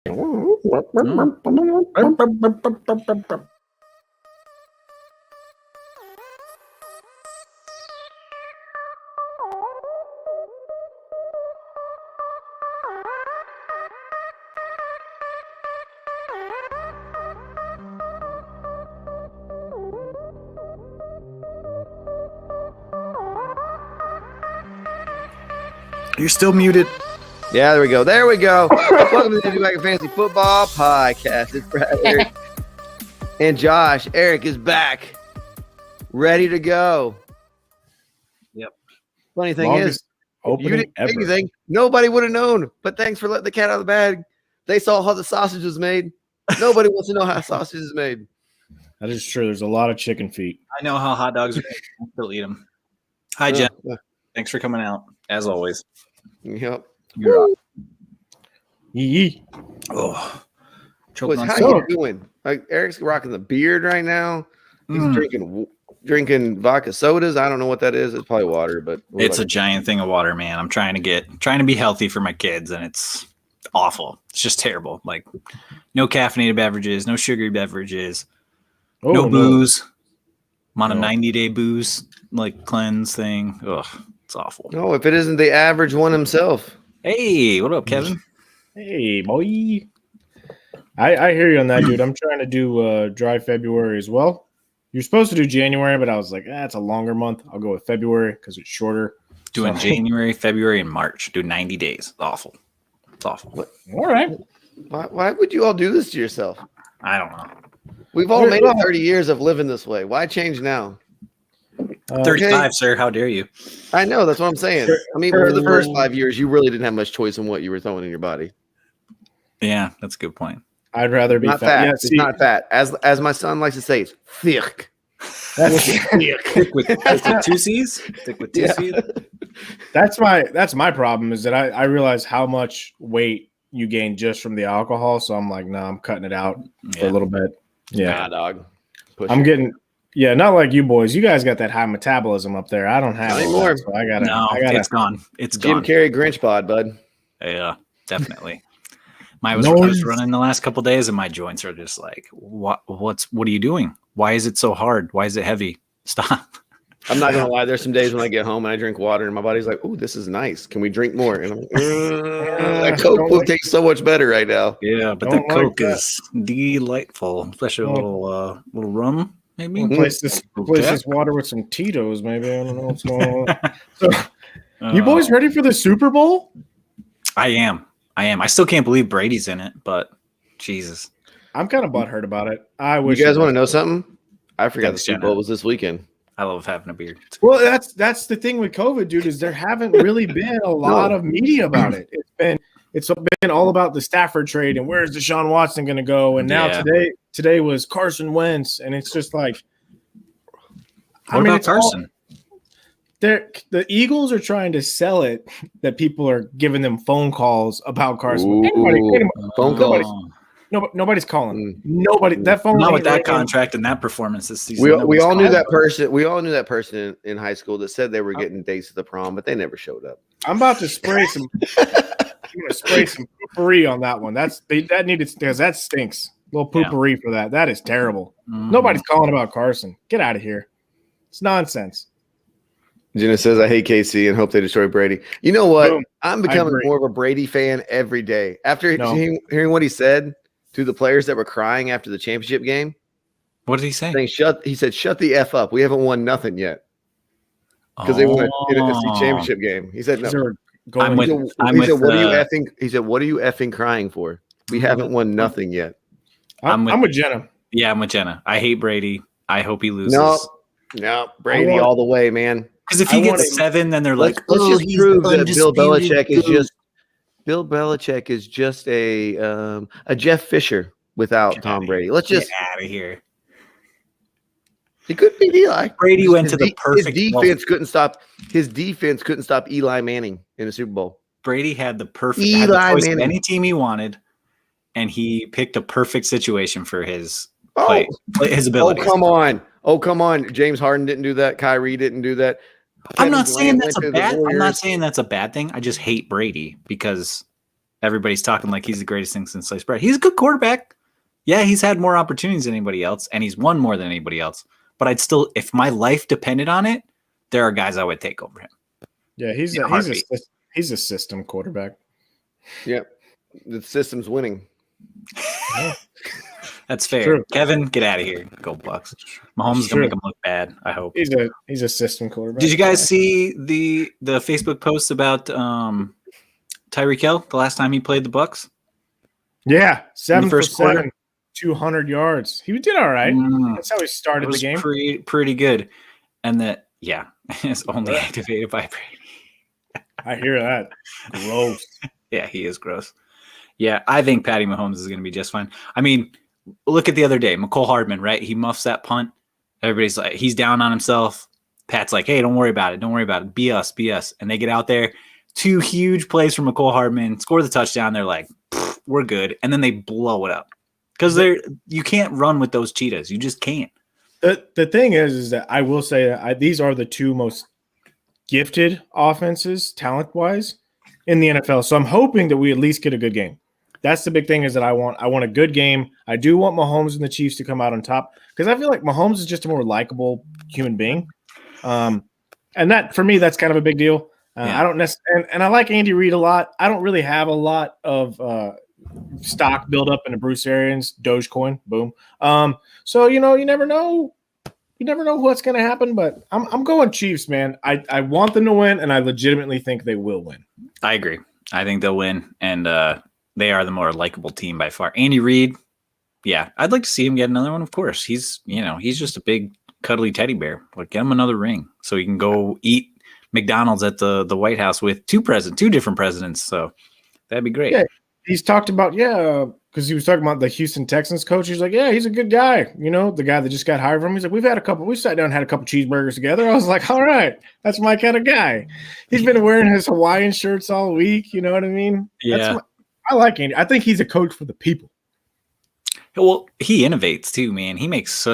You're still muted. Yeah, there we go. There we go. Welcome to the Wagon Fantasy Football Podcast. It's Brad, Eric, and Josh. Eric is back, ready to go. Yep. Funny thing is, you didn't say anything. Nobody would have known. But thanks for letting the cat out of the bag. They saw how the sausage was made. Nobody wants to know how sausage is made. That is true. There's a lot of chicken feet. I know how hot dogs are made. I still eat them. Hi, Jen. Thanks for coming out, as always. Yep. You're up. Yee. Oh, Boys, how you doing? Like Eric's rocking the beard right now. He's drinking vodka sodas. I don't know what that is. It's probably water, but it's a giant thing of water, man. I'm trying to be healthy for my kids, and it's awful. It's just terrible. Like no caffeinated beverages, no sugary beverages, no booze. I'm on a 90-day booze cleanse thing. Ugh, it's awful. No, if it isn't the average one himself. Hey, what up, Kevin? Hey, boy. I hear you on that, dude. I'm trying to do dry February as well. You're supposed to do January, but I was like, it's a longer month. I'll go with February because it's shorter. Doing January, February, and March. Do 90 days. It's awful. It's awful. What? All right. Why would you all do this to yourself? I don't know. We've all made it 30 years of living this way. Why change now? 35, sir. How dare you? I know. That's what I'm saying. I mean, for the first 5 years, you really didn't have much choice in what you were throwing in your body. Yeah, that's a good point. I'd rather be not fat. Yeah, it's not fat. As my son likes to say, it's thick. That's thick with 2 C's. Thick with 2 C's. That's my problem is that I realize how much weight you gain just from the alcohol. So I'm like, no, I'm cutting it out for a little bit. Yeah, nah, dog. I'm getting. Yeah, not like you boys. You guys got that high metabolism up there. I don't have it anymore. So I gotta. It's gone. It's Jim gone. Carrey Grinch bod, bud. Yeah, definitely. I was running the last couple of days, and my joints are just like, what are you doing? Why is it so hard? Why is it heavy? Stop. I'm not gonna lie. There's some days when I get home and I drink water, and my body's like, "Ooh, this is nice. Can we drink more?" And I'm like, that Coke will taste so much better right now. Yeah, but the Coke is delightful, especially a little rum. Maybe replace this water with some Tito's. Maybe I don't know what's going on. So, you boys ready for the Super Bowl? I am. I still can't believe Brady's in it, but Jesus, I'm kind of butthurt about it. I wish you guys want to know something. I forgot the Super Bowl was this weekend. I love having a beard. Well, that's the thing with COVID, dude. Is there haven't really been a lot of media about it. It's been all about the Stafford trade and where's Deshaun Watson going to go. And now today was Carson Wentz, and it's just like, what about Carson? The Eagles are trying to sell it that people are giving them phone calls about Carson. Phone calls. Nobody's calling. Nobody. That phone. Not with that contract and that performance this season. We all knew that person. We all knew that person in high school that said they were getting dates to the prom, but they never showed up. I'm about to spray some. I'm gonna spray some poopery on that one. That needed because that stinks. A little poopery for that. That is terrible. Mm-hmm. Nobody's calling about Carson. Get out of here. It's nonsense. Jenna says, I hate KC and hope they destroy Brady. You know what? Boom. I'm becoming more of a Brady fan every day. After hearing what he said to the players that were crying after the championship game. What did he say? He said, shut the F up. We haven't won nothing yet. Because they won an NFC championship game. He said, no. He said, what are you effing crying for? We haven't won nothing yet. I'm with Jenna. Yeah, I'm with Jenna. I hate Brady. I hope he loses. No, Brady all the way, man. Because if he gets 7, then they're like, let's just prove that Bill Belichick is just a Jeff Fisher without Tom Brady. Let's just get out of here. It could be Eli. Brady went to the perfect. His defense couldn't stop Eli Manning in the Super Bowl. Brady had the perfect choice of any team he wanted, and he picked a perfect situation for his his ability. Oh, come on. James Harden didn't do that. Kyrie didn't do that. I'm not saying that's a bad thing. I just hate Brady because everybody's talking like he's the greatest thing since sliced bread. He's a good quarterback. Yeah, he's had more opportunities than anybody else, and he's won more than anybody else. But I'd still, if my life depended on it, there are guys I would take over him. Yeah, he's a system quarterback. Yep, the system's winning. That's fair. True. Kevin, get out of here. Go Bucks. Mahomes is gonna make him look bad. I hope he's a system quarterback. Did you guys see the Facebook post about Tyreek Hill the last time he played the Bucks? Yeah, 7 for 7, quarter. 200 yards. He did all right. That's how he started the game. Pretty good. And that, yeah, it's only activated by Brady. I hear that. Gross. Yeah, he is gross. Yeah, I think Patty Mahomes is going to be just fine. I mean, look at the other day. McCole Hardman, right? He muffs that punt. Everybody's like, he's down on himself. Pat's like, hey, don't worry about it. Don't worry about it. Be us. And they get out there. 2 huge plays from McCole Hardman. Score the touchdown. They're like, we're good. And then they blow it up. Because you can't run with those cheetahs. You just can't. The thing is that I will say that these are the 2 most gifted offenses, talent-wise, in the NFL. So I'm hoping that we at least get a good game. That's the big thing is that I want a good game. I do want Mahomes and the Chiefs to come out on top because I feel like Mahomes is just a more likable human being. And that, for me, that's kind of a big deal. I don't necessarily – and I like Andy Reid a lot. I don't really have a lot of stock build up into Bruce Arians, Dogecoin, boom. So, you never know. You never know what's going to happen, but I'm going Chiefs, man. I want them to win, and I legitimately think they will win. I agree. I think they'll win, and they are the more likable team by far. Andy Reid, yeah, I'd like to see him get another one, of course. He's just a big, cuddly teddy bear. Like, get him another ring so he can go eat McDonald's at the White House with 2 different presidents. So that'd be great. Yeah, he's talked about, because he was talking about the Houston Texans coach. He's like, yeah, he's a good guy. The guy that just got hired from him. He's like, we sat down and had a couple cheeseburgers together. I was like, all right, that's my kind of guy. He's been wearing his Hawaiian shirts all week. You know what I mean? Yeah. I like Andy. I think he's a coach for the people. Well, he innovates too, man. He makes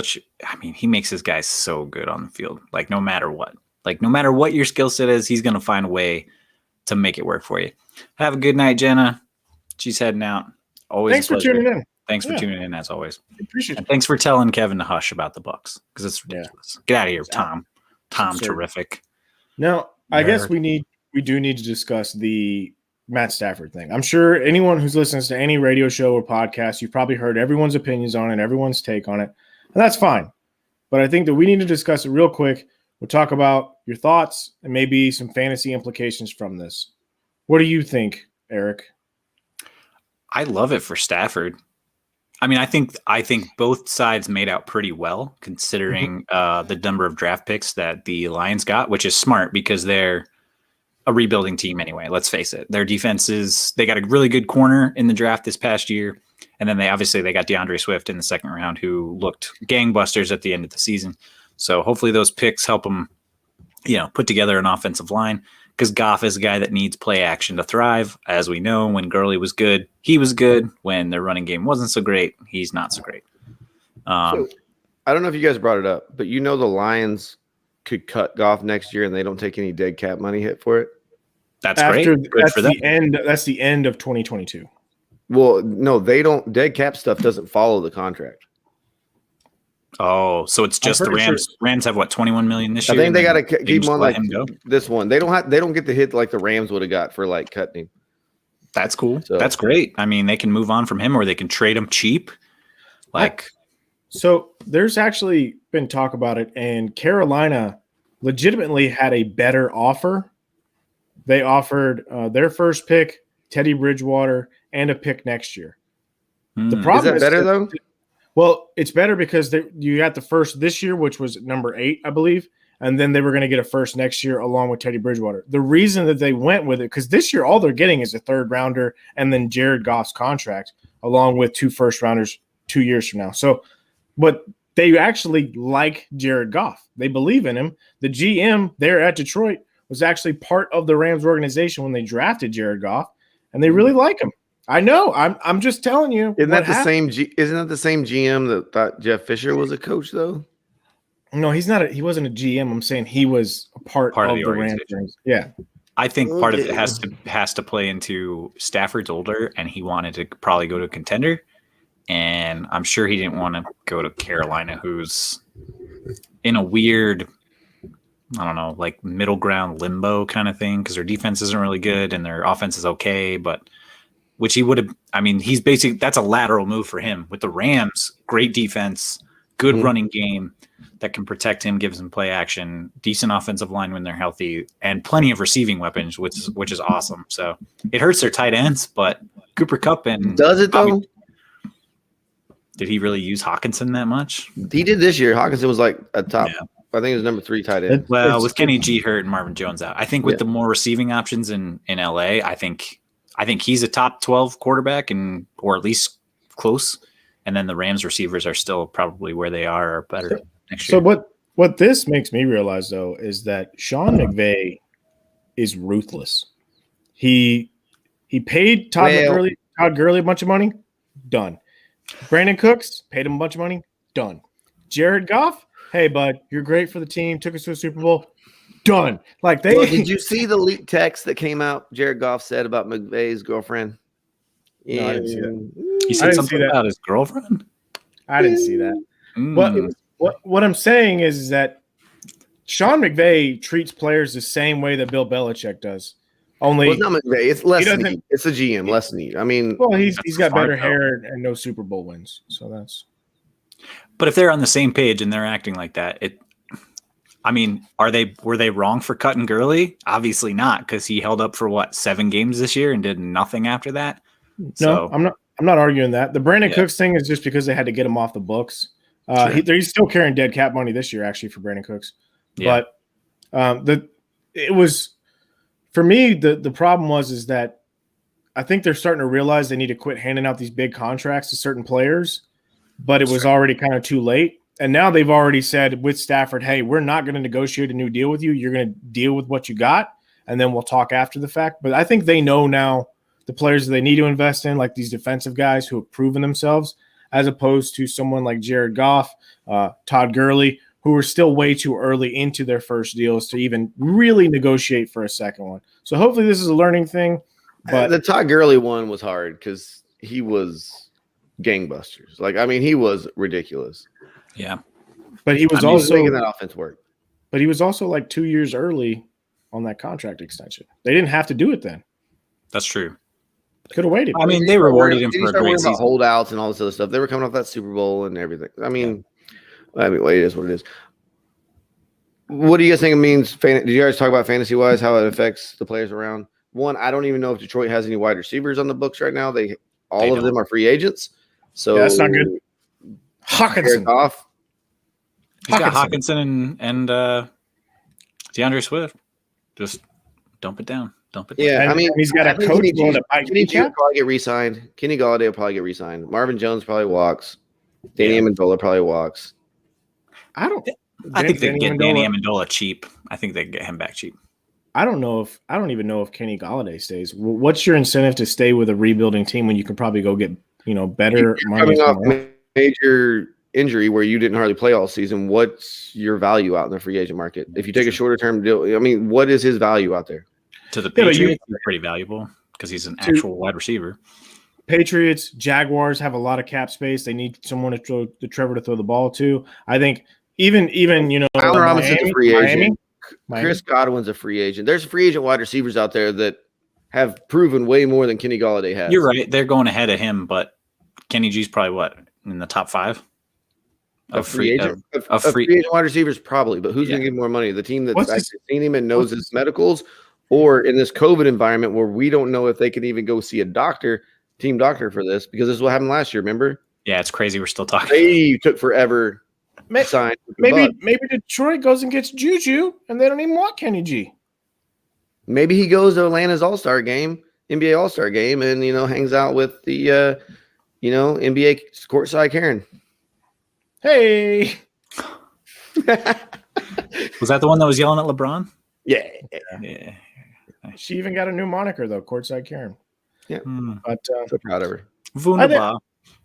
his guys so good on the field. Like, no matter what your skill set is, he's going to find a way to make it work for you. Have a good night, Jenna. She's heading out. Always. Thanks for tuning in. Thanks for tuning in, as always. Appreciate it. And thanks for telling Kevin to hush about the Bucks because it's ridiculous. Get out of here, Tom. Tom, terrific. Now, I guess we do need to discuss the Matt Stafford thing. I'm sure anyone who's listening to any radio show or podcast, you've probably heard everyone's opinions on it, everyone's take on it, and that's fine. But I think that we need to discuss it real quick. We'll talk about your thoughts and maybe some fantasy implications from this. What do you think, Eric? I love it for Stafford. I mean, I think both sides made out pretty well considering the number of draft picks that the Lions got, which is smart because they're a rebuilding team anyway. Let's face it. Their defenses, they got a really good corner in the draft this past year. And then they got Deandre Swift in the second round who looked gangbusters at the end of the season. So hopefully those picks help them, put together an offensive line because Goff is a guy that needs play action to thrive. As we know, when Gurley was good, he was good. When their running game wasn't so great, he's not so great. So, I don't know if you guys brought it up, but the Lions could cut Goff next year and they don't take any dead cap money hit for it. That's great. That's the end. That's the end of 2022. Well, no, they don't. Dead cap stuff doesn't follow the contract. Oh, so it's just the Rams. Sure. Rams have what, 21 million this year? I think they got to keep him on like this one. They don't get the hit like the Rams would have got for like cutting him. That's cool. So, that's great. I mean, they can move on from him or they can trade him cheap. So there's actually been talk about it, and Carolina legitimately had a better offer. They offered their first pick, Teddy Bridgewater, and a pick next year. The problem is that better though? Well, it's better because you got the first this year, which was number 8, I believe, and then they were going to get a first next year along with Teddy Bridgewater. The reason that they went with it, because this year all they're getting is a 3rd rounder and then Jared Goff's contract, along with 2 first rounders 2 years from now. So, but they actually like Jared Goff. They believe in him. The GM there at Detroit was actually part of the Rams organization when they drafted Jared Goff, and they really like him. I know. I'm just telling you. Isn't that the same GM that thought Jeff Fisher was a coach though? No, he's not. He wasn't a GM. I'm saying he was a part of the Rams. Yeah. I think part of it has to play into Stafford's older, and he wanted to probably go to a contender, and I'm sure he didn't want to go to Carolina, who's in a weird, I don't know, like middle ground limbo kind of thing, because their defense isn't really good and their offense is okay, but which he would have. I mean, he's basically, that's a lateral move for him. With the Rams, great defense, good running game that can protect him, gives him play action, decent offensive line when they're healthy, and plenty of receiving weapons, which is awesome. So it hurts their tight ends, but Cooper Kupp and does it though? Did he really use Hawkinson that much? He did this year. Hawkinson was like a top. Yeah. I think it was number 3 tight end. Well, with Kenny G hurt and Marvin Jones out, I think with the more receiving options in LA, I think he's a top 12 quarterback, or at least close. And then the Rams receivers are still probably where they are or better next year. So what this makes me realize, though, is that Sean McVay is ruthless. He paid Todd Gurley a bunch of money. Done. Brandon Cooks paid him a bunch of money. Done. Jared Goff, hey, bud, you're great for the team. Took us to a Super Bowl. Done. Like did you see the leaked text that came out? Jared Goff said about McVay's girlfriend. Yeah, no, I didn't see that. He said something about his girlfriend. I didn't see that. What I'm saying is that Sean McVay treats players the same way that Bill Belichick does. Only it's not McVay. It's less need. It's the GM, less need. I mean, well, he's got better hair and no Super Bowl wins, so that's. But if they're on the same page and they're acting like that, were they wrong for cutting Gurley? Obviously not, because he held up for 7 games this year and did nothing after that. No, I'm not arguing that. The Brandon Cooks thing is just because they had to get him off the books. He's still carrying dead cap money this year, actually, for Brandon Cooks. Yeah. But it was for me the problem is that I think they're starting to realize they need to quit handing out these big contracts to certain players, but it was already kind of too late. And now they've already said with Stafford, hey, we're not going to negotiate a new deal with you. You're going to deal with what you got, and then we'll talk after the fact. But I think they know now the players that they need to invest in, like these defensive guys who have proven themselves, as opposed to someone like Jared Goff, Todd Gurley, who are still way too early into their first deals to even really negotiate for a second one. So hopefully this is a learning thing. But the Todd Gurley one was hard because he was gangbusters. He was ridiculous. Yeah. But he was also making that offense work. But he was also 2 years early on that contract extension. They didn't have to do it then. That's true. Could have waited. I mean, they rewarded him for a great season. Holdouts and all this other stuff. They were coming off that Super Bowl and everything. It is what it is. What do you guys think it means? Did you guys talk about fantasy-wise, how it affects the players around? One, I don't even know if Detroit has any wide receivers on the books right now. All of them are free agents. So that's not good. Hawkinson. He's got Hawkinson and Deandre Swift. Just dump it down. Yeah, he's got a coach. Kenny G will probably get re-signed. Kenny Golladay will probably get re-signed. Marvin Jones probably walks. Danny Amendola probably walks. I think they can get Danny Amendola cheap. I think they can get him back cheap. I don't even know if Kenny Golladay stays. What's your incentive to stay with a rebuilding team when you can probably go get better money? Coming off major injury where you didn't hardly play all season, what's your value out in the free agent market? If you take a shorter term deal, what is his value out there? To the Patriots, he's pretty valuable because he's an actual wide receiver. Patriots, Jaguars have a lot of cap space. They need someone to Trevor to throw the ball to. I think even Allen Robinson's a free agent. Chris Godwin's a free agent. There's free agent wide receivers out there that have proven way more than Kenny Golladay has. You're right. They're going ahead of him, but Kenny G's probably in the top 5 of free agent wide receivers, probably. But who's going to give more money? The team that's actually seen him and knows his medicals, or in this COVID environment where we don't know if they can even go see a team doctor for this, because this is what happened last year. Remember? Yeah, it's crazy. We're still talking. They took forever. Maybe Detroit goes and gets Juju, and they don't even want Kenny G. Maybe he goes to Atlanta's All-Star game, NBA All-Star game, and hangs out with the NBA courtside Karen. Hey, was that the one that was yelling at LeBron? Yeah. She even got a new moniker though, courtside Karen. Yeah, but so proud of her. Wunderbar.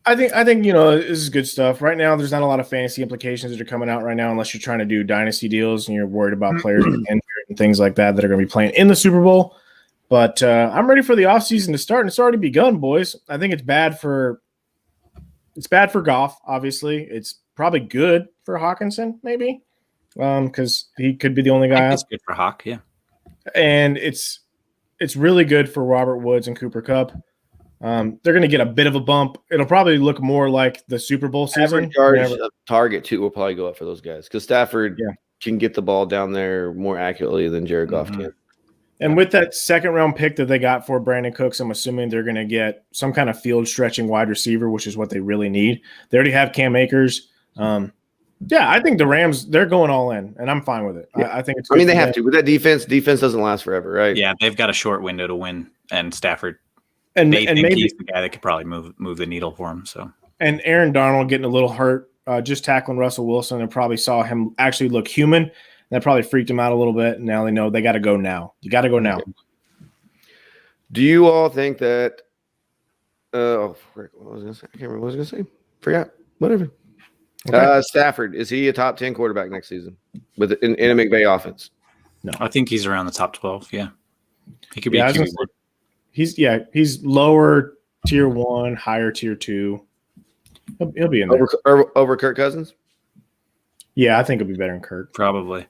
I think this is good stuff. Right now, there's not a lot of fantasy implications that are coming out right now, unless you're trying to do dynasty deals and you're worried about players and things like that are going to be playing in the Super Bowl. But I'm ready for the offseason to start, and it's already begun, boys. I think it's bad for Goff. Obviously, it's probably good for Hawkinson, maybe, because he could be the only guy. It's good for Hawk, yeah. And it's really good for Robert Woods and Cooper Kupp. They're going to get a bit of a bump. It'll probably look more like the Super Bowl season. Average yards of target too will probably go up for those guys because Stafford can get the ball down there more accurately than Jared Goff can. And with that second round pick that they got for Brandon Cooks, I'm assuming they're going to get some kind of field stretching wide receiver, which is what they really need. They already have Cam Akers. I think the Rams, they're going all in, and I'm fine with it. Yeah. I think it's. They have to with that defense. Defense doesn't last forever, right? Yeah, they've got a short window to win, and Stafford. And they think maybe he's the guy that could probably move the needle for him. So and Aaron Darnold getting a little hurt, just tackling Russell Wilson, and probably saw him actually look human. And that probably freaked him out a little bit. And now they know they got to go now. You got to go now. Do you all think that? What was I going to say? I can't remember what I was going to say. Forgot. Whatever. Okay. Stafford, is he a top 10 quarterback next season in a McVay offense? No, I think he's around the top 12. Yeah, he could be. A QB1. He's lower tier 1, higher tier 2. He'll be in there over Kirk Cousins. Yeah, I think it'll be better than Kirk. Probably.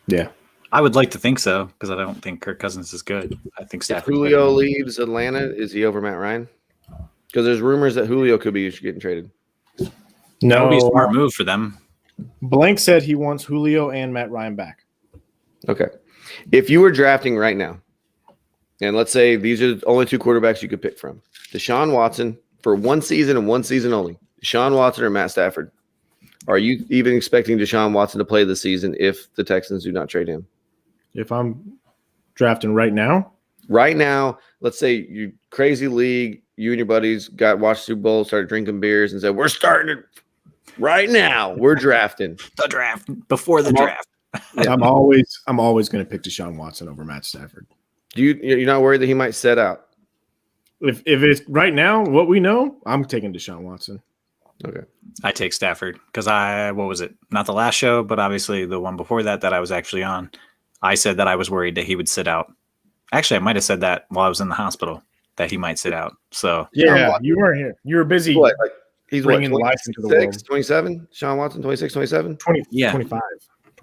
Yeah, I would like to think so because I don't think Kirk Cousins is good. I think Stafford. If Julio leaves Atlanta, is he over Matt Ryan? Because there's rumors that Julio could be getting traded. No, that would be a smart move for them. Blank said he wants Julio and Matt Ryan back. Okay, if you were drafting right now. And let's say these are the only 2 quarterbacks you could pick from. Deshaun Watson for one season and one season only. Deshaun Watson or Matt Stafford. Are you even expecting Deshaun Watson to play this season if the Texans do not trade him? If I'm drafting right now? Right now, let's say you crazy league, you and your buddies watched Super Bowl, started drinking beers and said, we're starting it right now. We're drafting. The draft. Before the draft. Yeah. I'm always going to pick Deshaun Watson over Matt Stafford. You're not worried that he might set out? If it's right now, what we know, I'm taking Deshaun Watson. Okay. I take Stafford because what was it? Not the last show, but obviously the one before that I was actually on. I said that I was worried that he would sit out. Actually, I might have said that while I was in the hospital that he might sit out. So yeah, you weren't here. You were busy. He's bringing life into the world. 27? Sean Watson, 26, 27? 25.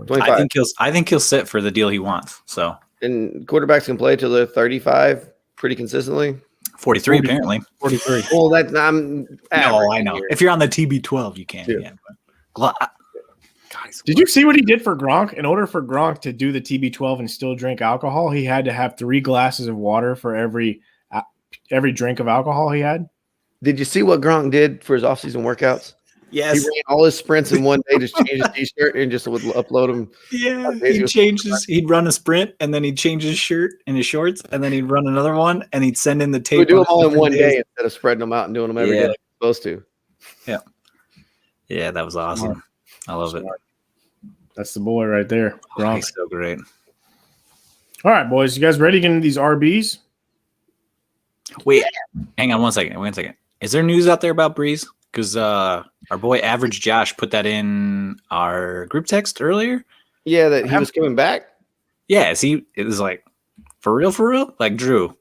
I think he'll sit for the deal he wants. So. And quarterbacks can play till they're 35 pretty consistently. 43 apparently. 43. Well, that's I'm. No, I know. Here. If you're on the TB12, you can. Yeah. Did you see what he did for Gronk? In order for Gronk to do the TB12 and still drink alcohol, he had to have 3 glasses of water for every drink of alcohol he had. Did you see what Gronk did for his offseason workouts? Yes. He ran all his sprints in one day, just changed his t-shirt and just would upload them. Yeah. He'd run a sprint and then he'd change his shirt and his shorts and then he'd run another one and he'd send in the tape. We'd do them all in one day instead of spreading them out and doing them every day like you're supposed to. Yeah. Yeah, that was awesome. I love it. That's the boy right there. Gronk. He's so great. All right, boys. You guys ready to get into these RBs? Wait, hang on one second. Is there news out there about Breeze? Because our boy Average Josh put that in our group text earlier. Yeah, that he was coming back. Yeah, it was like, for real? Like, Drew,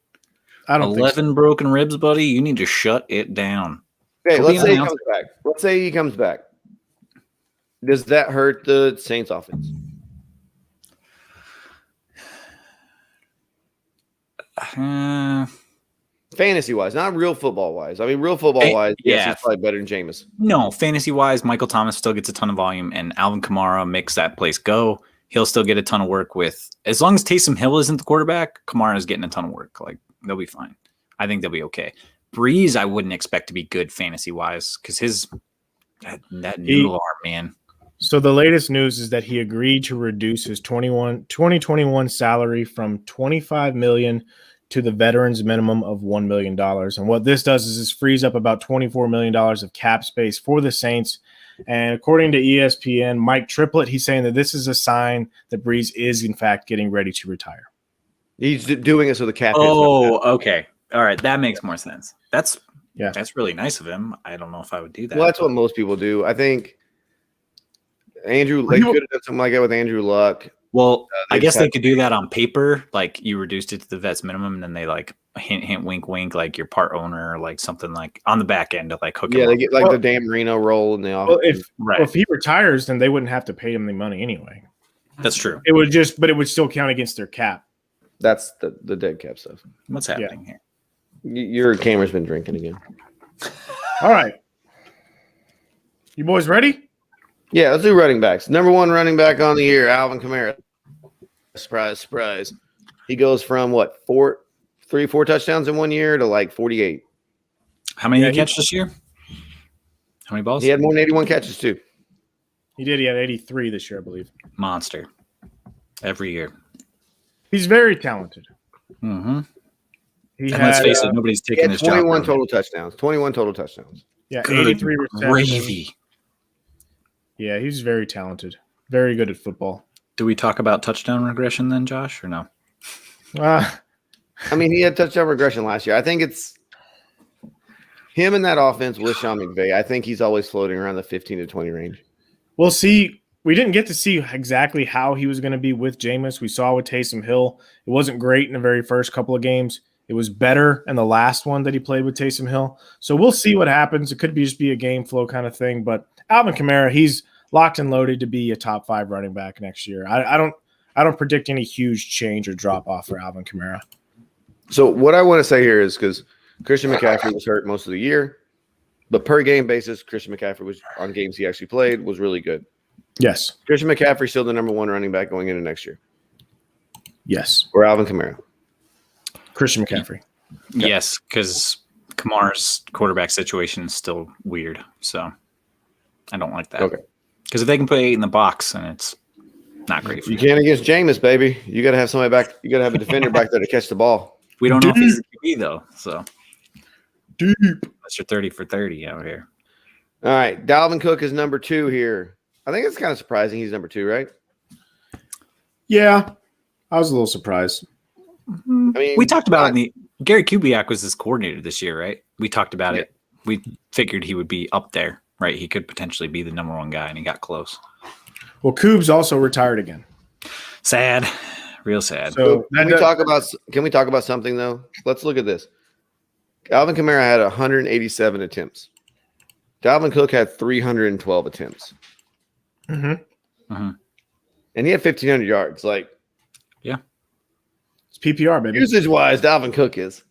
I don't 11 broken ribs, buddy. You need to shut it down. Okay, let's say he comes back. Let's say he comes back. Does that hurt the Saints offense? Fantasy-wise, not real football-wise. I mean, real football-wise, yes, he's probably better than Jameis. No, fantasy-wise, Michael Thomas still gets a ton of volume, and Alvin Kamara makes that place go. He'll still get a ton of work with – as long as Taysom Hill isn't the quarterback, Kamara's getting a ton of work. Like, they'll be fine. I think they'll be okay. Breeze, I wouldn't expect to be good fantasy-wise because that noodle arm, man. So the latest news is that he agreed to reduce his 2021 salary from $25 million to the veterans minimum of $1 million. And what this does is this frees up about $24 million of cap space for the Saints. And according to ESPN, Mike Triplett, he's saying that this is a sign that Breeze is, in fact, getting ready to retire. He's doing it so the cap. Oh, okay. All right. That makes more sense. Yeah. That's really nice of him. I don't know if I would do that. Well, that's what most people do. I think they could have done something like that with Andrew Luck. Well, I guess they could do that on paper. Like you reduced it to the vet's minimum, and then they like hint, wink, wink, like you're part owner, or like something like on the back end to like hook. Yeah, they get like the Dan Marino role in the office. If he retires, then they wouldn't have to pay him the money anyway. That's true. It would still count against their cap. That's the dead cap stuff. What's happening here? Your camera's been drinking again. All right. You boys ready? Yeah, let's do running backs. Number 1 running back on the year, Alvin Kamara. Surprise, surprise. He goes from what, 4 touchdowns in 1 year to like 48. How many did he catch this year? How many balls? He had more than 81 catches too. He did. He had 83 this year, I believe. Monster. Every year. He's very talented. Mm-hmm. Let's face it, nobody's taking his job. 21 total touchdowns. 21 total touchdowns. Yeah, good 83 receptions. Gravy. Yeah, he's very talented. Very good at football. Do we talk about touchdown regression then, Josh, or no? I mean, he had touchdown regression last year. I think it's him in that offense with Sean McVay. I think he's always floating around the 15 to 20 range. We'll see. We didn't get to see exactly how he was going to be with Jameis. We saw with Taysom Hill. It wasn't great in the very first couple of games. It was better in the last one that he played with Taysom Hill. So we'll see what happens. It could just be a game flow kind of thing. But Alvin Kamara, he's locked and loaded to be a top 5 running back next year. I don't predict any huge change or drop off for Alvin Kamara. So what I want to say here is because Christian McCaffrey was hurt most of the year, but per game basis, Christian McCaffrey was on games he actually played was really good. Yes. Christian McCaffrey still the number 1 running back going into next year. Yes. Or Alvin Kamara. Christian McCaffrey. Yes, because Kamar's quarterback situation is still weird. So I don't like that. Okay. Because if they can put 8 in the box, then it's not great for you. Can't against Jameis, baby. You got to have somebody back. You got to have a defender back there to catch the ball. We don't know if he's QB, though. So deep. That's your 30 for 30 out here. All right. Dalvin Cook is number 2 here. I think it's kind of surprising he's number 2, right? Yeah. I was a little surprised. I mean, we talked about it. Gary Kubiak was his coordinator this year, right? We talked about it. We figured he would be up there, right? He could potentially be the number 1 guy, and he got close. Well, Coob's also retired again. Sad, real sad. So can we talk about something though? Let's look at this. Alvin Kamara had 187 attempts. Dalvin Cook had 312 attempts. Mm-hmm. Mm-hmm. And he had 1,500 yards. Like, yeah. It's PPR, baby. Usage-wise, Dalvin Cook is.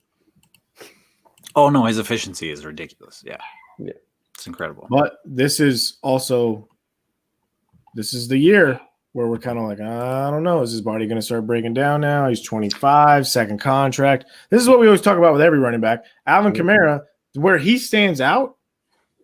Oh, no, his efficiency is ridiculous. Yeah. Yeah. It's incredible. But this is the year where we're kind of like, I don't know. Is his body going to start breaking down now? He's 25, second contract. This is what we always talk about with every running back. Alvin Kamara, where he stands out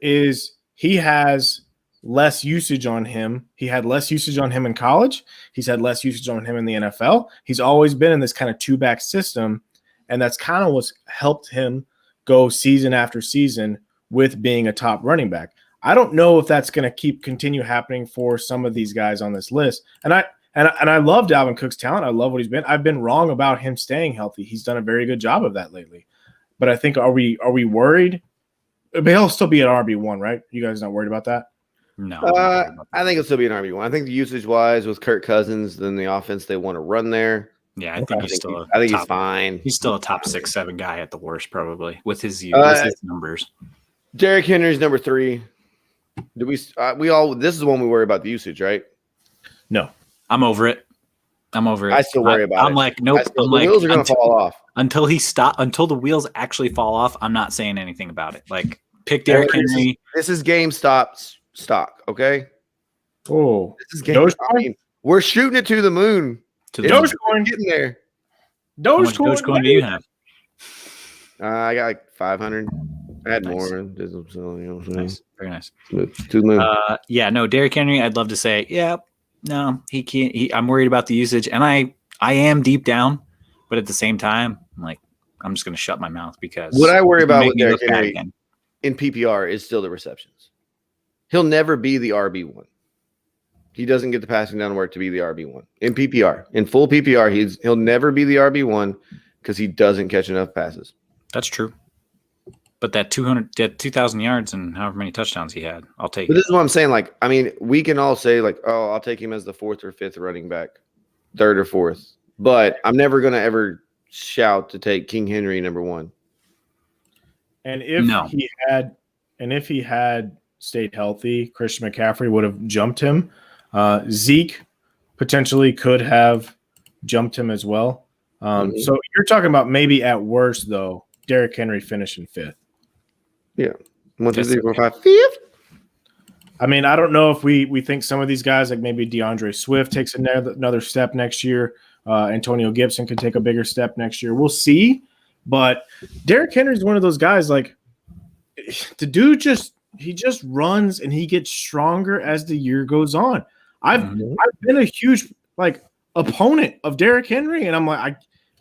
is he has less usage on him. He had less usage on him in college. He's had less usage on him in the NFL. He's always been in this kind of 2-back system, and that's kind of what's helped him go season after season with being a top running back. I don't know if that's going to continue happening for some of these guys on this list. And I love Dalvin Cook's talent. I love what he's been. I've been wrong about him staying healthy. He's done a very good job of that lately. But I think, are we worried? But he'll still be an RB1, right? You guys not worried about that? No. I think it'll still be an RB1. I think the usage-wise with Kirk Cousins, then the offense they want to run there. Yeah, I think he's fine. He's still a top 6, 7 guy at the worst, probably, with his numbers. Derrick Henry's number 3. Do we all? This is the one we worry about the usage, right? No, I'm over it. I still worry about it. I'm like, nope. The wheels are going to fall off until the wheels actually fall off. I'm not saying anything about it. Like, pick Derrick Henry. This is GameStop stock, okay? Oh, this is GameStop. I mean, we're shooting it to the moon. Dogecoin getting there. Dogecoin do you have? I got like 500. I had more. Nice. Very nice. Yeah, no, Derrick Henry, I'd love to say, no, he can't. I'm worried about the usage, and I am deep down, but at the same time, I'm just going to shut my mouth because what I worry about with Derrick Henry in PPR is still the receptions. He'll never be the RB1. He doesn't get the passing down work to be the RB1 in PPR. In full PPR, he'll never be the RB1 because he doesn't catch enough passes. That's true. But that 2,000 yards and however many touchdowns he had, I'll take But it. this is what I'm saying. Like, I mean, we can all say, like, oh, I'll take him as the 4th or 5th running back, 3rd or 4th. But I'm never going to ever shout to take King Henry number 1. And if he had stayed healthy, Christian McCaffrey would have jumped him. Zeke potentially could have jumped him as well. So you're talking about maybe at worst, though, Derrick Henry finishing 5th. Yeah. 1, 2, 3, 4, 5, 5th. I mean, I don't know if we think some of these guys, like maybe DeAndre Swift takes another step next year. Antonio Gibson could take a bigger step next year. We'll see. But Derrick Henry is one of those guys, like, the dude just runs and he gets stronger as the year goes on. I've been a huge opponent of Derrick Henry, and I'm like,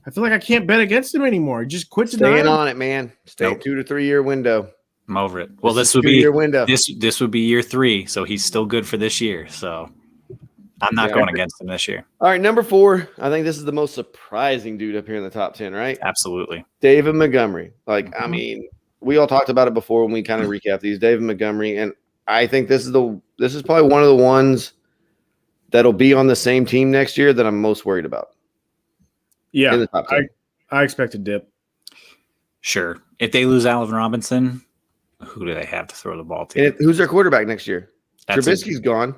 I feel like I can't bet against him anymore. He just quit staying on it, man. Stay 2 to 3 year window. I'm over it. Well, this would be year window. This would be year 3, so he's still good for this year. So I'm not going against him this year. All right, number 4. I think this is the most surprising dude up here in the top 10, right? Absolutely. David Montgomery. I mean, we all talked about it before when we kind of recap these. David Montgomery, and I think this is probably one of the ones that'll be on the same team next year that I'm most worried about. Yeah, in the top 10. I expect a dip. Sure. If they lose Alvin Robinson, who do they have to throw the ball to? And who's their quarterback next year? Trubisky's gone.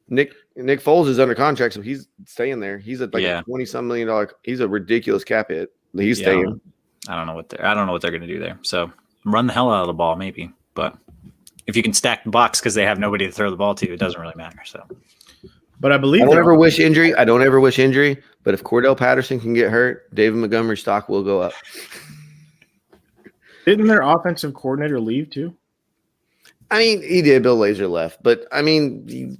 Nick Foles is under contract, so he's staying there. He's at a $20-some million. He's a ridiculous cap hit. He's staying. I don't know what they're going to do there. So run the hell out of the ball, maybe. But if you can stack the box because they have nobody to throw the ball to, it doesn't really matter. So. But I believe I don't ever wish injury. But if Cordell Patterson can get hurt, David Montgomery's stock will go up. Didn't their offensive coordinator leave too? I mean, he did. Bill Lazor left. But, I mean,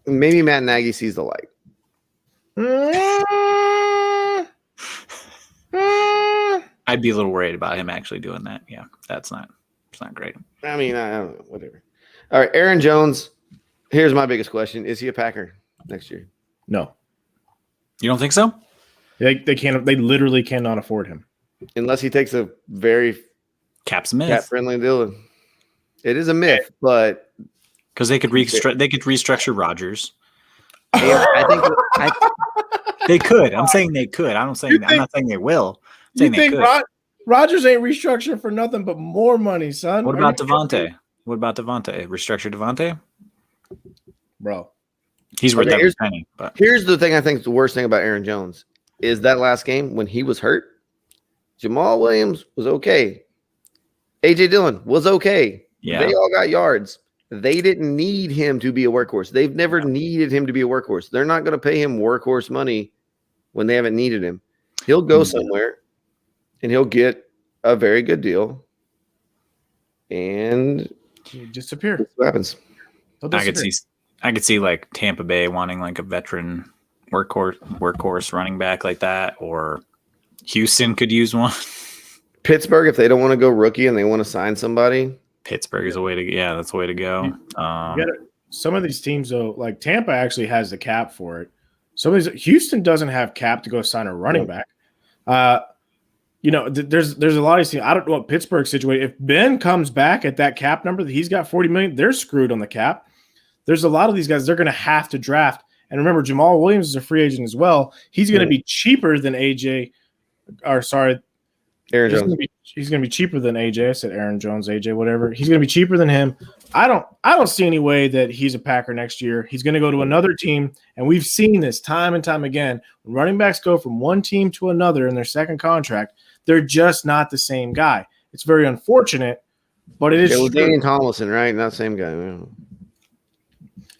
maybe Matt Nagy sees the light. I'd be a little worried about him actually doing that. Yeah, it's not great. I mean, I don't know. Whatever. All right, Aaron Jones. Here's my biggest question. Is he a Packer next year? No. You don't think so? They can't. They literally cannot afford him. Unless he takes a very cap-friendly deal. It is a myth, but because they could restructure Rodgers. I think they could. I'm saying they could. I'm not saying they will. You think Rodgers ain't restructuring for nothing but more money, son? What about Devontae? Restructure Devontae? Bro. He's worth every penny. But here's the thing I think is the worst thing about Aaron Jones is that last game when he was hurt, Jamal Williams was okay. A.J. Dillon was okay. Yeah. They all got yards. They didn't need him to be a workhorse. They've never needed him to be a workhorse. They're not going to pay him workhorse money when they haven't needed him. He'll go somewhere, and he'll get a very good deal. And he disappear. What happens? I could see like Tampa Bay wanting like a veteran workhorse running back like that, or Houston could use one. Pittsburgh, if they don't want to go rookie and they want to sign somebody. Pittsburgh is a way to that's the way to go. Some of these teams though, like Tampa actually has the cap for it. Houston doesn't have cap to go sign a running back. There's a lot of these teams. I don't know what Pittsburgh's situation. If Ben comes back at that cap number that he's got $40 million, they're screwed on the cap. There's a lot of these guys they're going to have to draft. And remember, Jamal Williams is a free agent as well. He's going to be cheaper than Aaron Jones. He's going to be cheaper than AJ. I said Aaron Jones, AJ, whatever. He's going to be cheaper than him. I don't see any way that he's a Packer next year. He's going to go to another team, and we've seen this time and time again. When running backs go from one team to another in their second contract, they're just not the same guy. It's very unfortunate, but it is. It was Daniel Tomlinson, right? Not the same guy.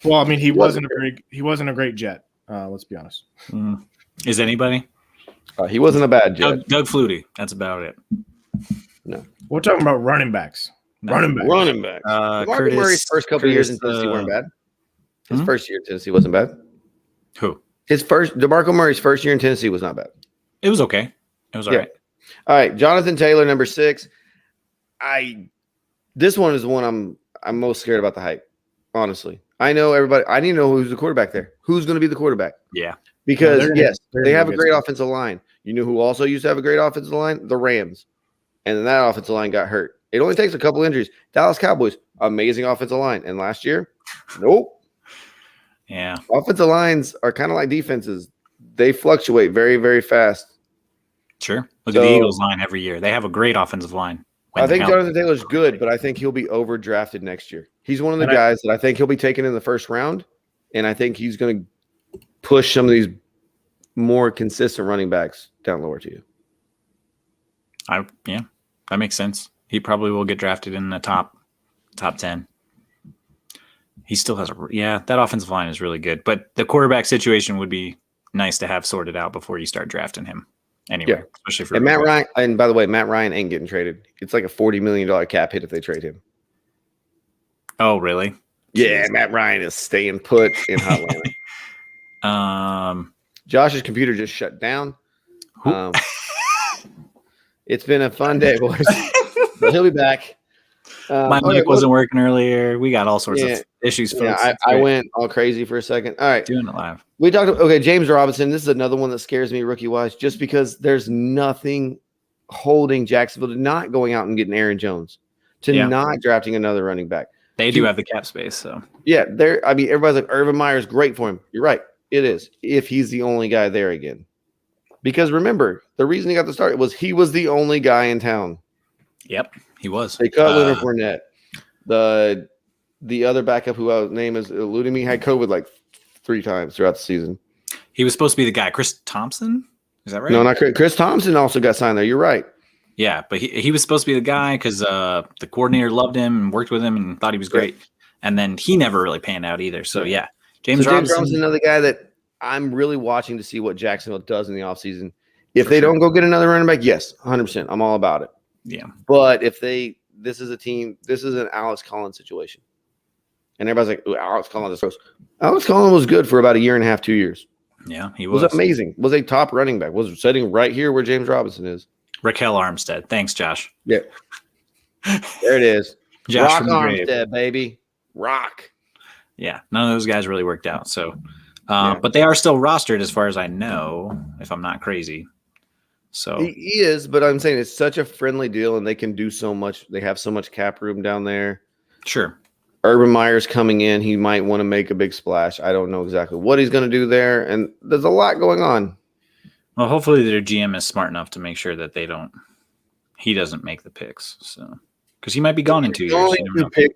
Well, I mean, he wasn't a great Jet. Let's be honest. Is anybody? He wasn't a bad Jet. Doug Flutie. That's about it. No, we're talking about running backs. No. Running backs. DeMarco Murray's first couple years in Tennessee weren't bad. His first year in Tennessee wasn't bad. Who? DeMarco Murray's first year in Tennessee was not bad. It was okay. It was all right. All right, Jonathan Taylor, number 6. This one is the one I'm most scared about the hype. Honestly, I know everybody. I need to know who's the quarterback there. Who's going to be the quarterback? Yeah. Because they have a great offensive line. You know who also used to have a great offensive line? The Rams. and then that offensive line got hurt. It only takes a couple injuries. Dallas Cowboys, amazing offensive line. And last year, nope. Yeah. Offensive lines are kind of like defenses. They fluctuate very, very fast. Sure. Look at the Eagles line every year. They have a great offensive line. I think Jonathan Taylor's good, but I think he'll be overdrafted next year. He's one of the guys that I think he'll be taken in the first round, and I think he's going to push some of these more consistent running backs down lower to you. Yeah, that makes sense. He probably will get drafted in the top 10. He still has that offensive line is really good, but the quarterback situation would be nice to have sorted out before you start drafting him. Anyway, especially for Matt Ryan. And by the way, Matt Ryan ain't getting traded. It's like a $40 million cap hit if they trade him. Oh, really? Yeah, Matt Ryan is staying put in Atlanta. Josh's computer just shut down. It's been a fun day, boys. But he'll be back. My mic wasn't working earlier. We got all sorts of issues, folks. Yeah, I went all crazy for a second. All right. Doing it live. We talked about, James Robinson. This is another one that scares me rookie-wise just because there's nothing holding Jacksonville to not going out and getting Aaron Jones, to not drafting another running back. They do have the cap space, so. Yeah, everybody's like, Urban Meyer's great for him. You're right. It is, if he's the only guy there again. Because remember, the reason he got the start was he was the only guy in town. Yep, he was. They cut Leonard Fournette. The other backup whose name is eluding me had COVID like 3 times throughout the season. He was supposed to be the guy. Chris Thompson? Is that right? No, not Chris. Chris Thompson also got signed there. You're right. Yeah, but he was supposed to be the guy because the coordinator loved him and worked with him and thought he was great. And then he never really panned out either. So, James Robinson, another guy that I'm really watching to see what Jacksonville does in the offseason. If they don't go get another running back, yes, 100%. I'm all about it. Yeah. But if this is an Alex Collins situation. And everybody's like, ooh, Alex Collins is gross. Alex Collins was good for about a year and a half, 2 years. Yeah, he was. Was amazing. Was a top running back. Was sitting right here where James Robinson is. Raquel Armstead. Thanks, Josh. Yeah. There it is. Josh Rock Armstead, baby. Rock. Yeah, none of those guys really worked out. So, but they are still rostered as far as I know, if I'm not crazy. So he is, but I'm saying it's such a friendly deal and they can do so much. They have so much cap room down there. Sure. Urban Meyer's coming in. He might want to make a big splash. I don't know exactly what he's going to do there. And there's a lot going on. Well, hopefully their GM is smart enough to make sure that he doesn't make the picks. So, because he might be gone in 2 years. You pick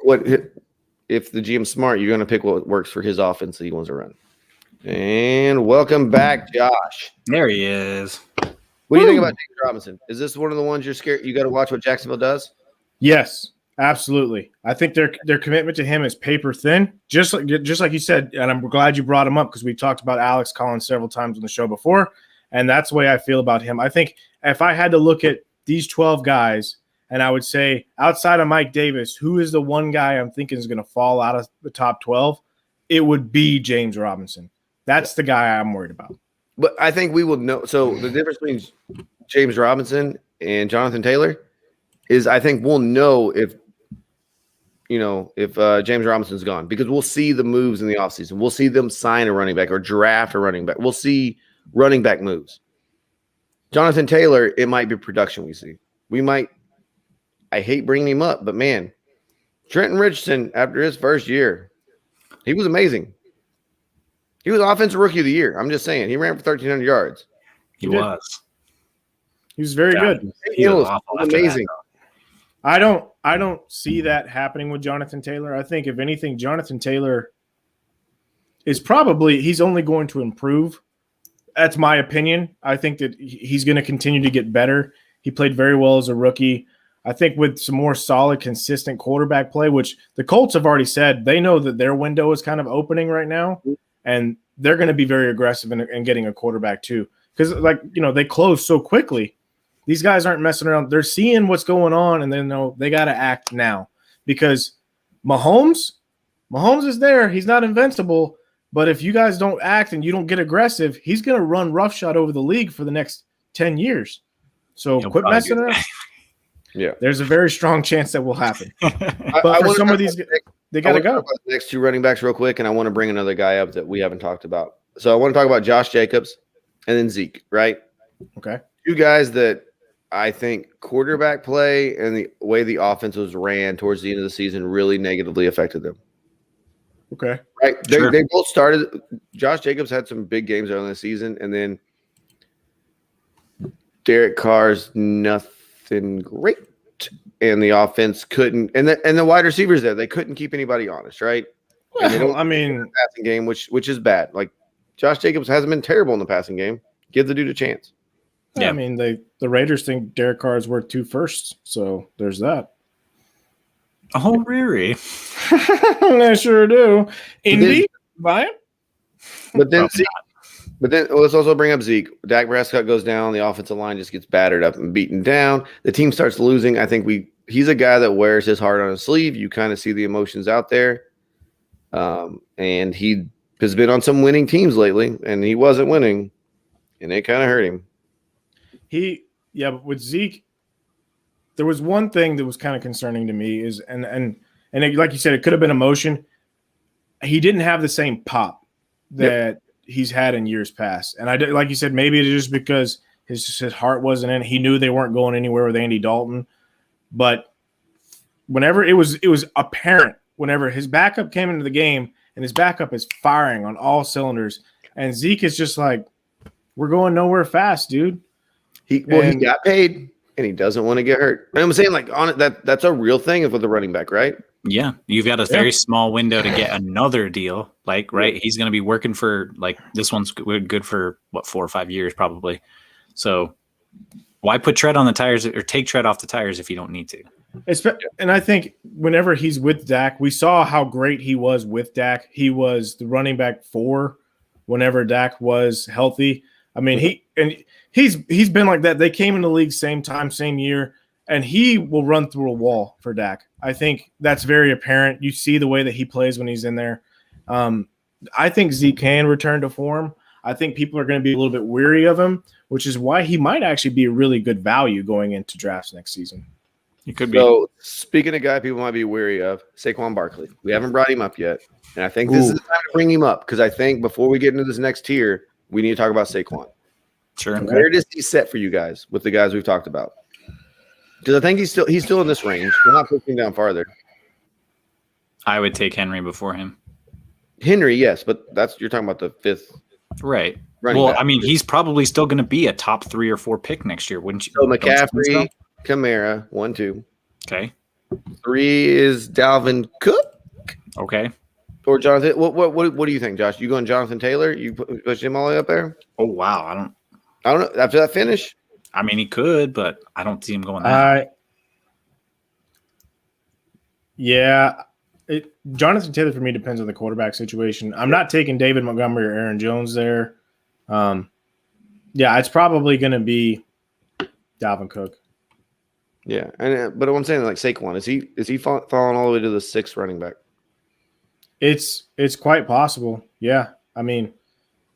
if the GM's smart, you're going to pick what works for his offense that he wants to run. And welcome back, Josh. There he is. What do you think about James Robinson? Is this one of the ones you're scared? You got to watch what Jacksonville does? Yes, absolutely. I think their commitment to him is paper thin, just like you said. And I'm glad you brought him up because we talked about Alex Collins several times on the show before, and that's the way I feel about him. I think if I had to look at these 12 guys, and I would say outside of Mike Davis, who is the one guy I'm thinking is going to fall out of the top 12, it would be James Robinson. That's the guy I'm worried about. But I think we will know. So the difference between James Robinson and Jonathan Taylor is I think we'll know if James Robinson's gone because we'll see the moves in the offseason. We'll see them sign a running back or draft a running back. We'll see running back moves. Jonathan Taylor, it might be production we see. I hate bringing him up, but man, Trenton Richardson, after his first year, he was amazing. He was offensive rookie of the year. I'm just saying. He ran for 1,300 yards. He was. He was very good. He was amazing. I don't see that happening with Jonathan Taylor. I think if anything, Jonathan Taylor is he's only going to improve. That's my opinion. I think that he's going to continue to get better. He played very well as a rookie. I think with some more solid, consistent quarterback play, which the Colts have already said, they know that their window is kind of opening right now. And they're going to be very aggressive in getting a quarterback too. Because, they close so quickly. These guys aren't messing around. They're seeing what's going on, and they know they got to act now. Because Mahomes is there. He's not invincible. But if you guys don't act and you don't get aggressive, he's going to run roughshod over the league for the next 10 years. So quit messing around. Yeah. There's a very strong chance that will happen. But for some of these – they got to go. The next 2 running backs real quick, and I want to bring another guy up that we haven't talked about. So I want to talk about Josh Jacobs and then Zeke, right? Okay. 2 guys that I think quarterback play and the way the offense was ran towards the end of the season really negatively affected them. Okay. Right. They both started. Josh Jacobs had some big games early in the season, and then Derek Carr's nothing great. And the offense couldn't, and the wide receivers there, they couldn't keep anybody honest, right? Well, I mean, passing game, which is bad. Like Josh Jacobs hasn't been terrible in the passing game. Give the dude a chance. Yeah, I mean, the Raiders think Derek Carr is worth 2 firsts, so there's that. Oh, really? I sure do. Indy, buy him. But then let's also bring up Zeke. Dak Prescott goes down. The offensive line just gets battered up and beaten down. The team starts losing. I think he's a guy that wears his heart on his sleeve. You kind of see the emotions out there. And he has been on some winning teams lately, and he wasn't winning, and it kind of hurt him. But with Zeke, there was one thing that was kind of concerning to me is, and it, like you said, it could have been emotion. He didn't have the same pop that he's had in years past. And like you said, maybe it's just because his heart wasn't in it. He knew they weren't going anywhere with Andy Dalton. But whenever it was apparent, whenever his backup came into the game and his backup is firing on all cylinders, and Zeke is just like, we're going nowhere fast, dude. He got paid and he doesn't want to get hurt. And I'm saying, like, on it, that's a real thing with the running back, right? Yeah, you've got a very small window to get another deal. Like, right, he's going to be working for, like, this one's good for, 4 or 5 years probably. So why put tread on the tires or take tread off the tires if you don't need to? And I think whenever he's with Dak, we saw how great he was with Dak. He was the running back 4 whenever Dak was healthy. I mean, he's been like that. They came in the league same time, same year, and he will run through a wall for Dak. I think that's very apparent. You see the way that he plays when he's in there. I think Zeke can return to form. I think people are going to be a little bit weary of him, which is why he might actually be a really good value going into drafts next season. He could be. So, speaking of guy people might be weary of, Saquon Barkley. We haven't brought him up yet, and I think this is the time to bring him up because I think before we get into this next tier, we need to talk about Saquon. Sure. Okay. Where does he set for you guys with the guys we've talked about? Because I think he's still in this range. We're not pushing down farther. I would take Henry before him. Henry, yes, but you're talking about the 5th. Right. Well, back. I mean, he's probably still going to be a top 3 or 4 pick next year, wouldn't you? So McCaffrey, Kamara, 1, 2. Okay. 3 is Dalvin Cook. Okay. Or Jonathan. What do you think, Josh? You going Jonathan Taylor? You push him all the way up there? Oh wow, I don't know. After that finish, I mean, he could, but I don't see him going there. Jonathan Taylor for me depends on the quarterback situation. I'm not taking David Montgomery or Aaron Jones there. It's probably going to be Dalvin Cook. Yeah, but I'm saying, like, Saquon, is he falling all the way to the 6th running back? It's quite possible. Yeah, I mean,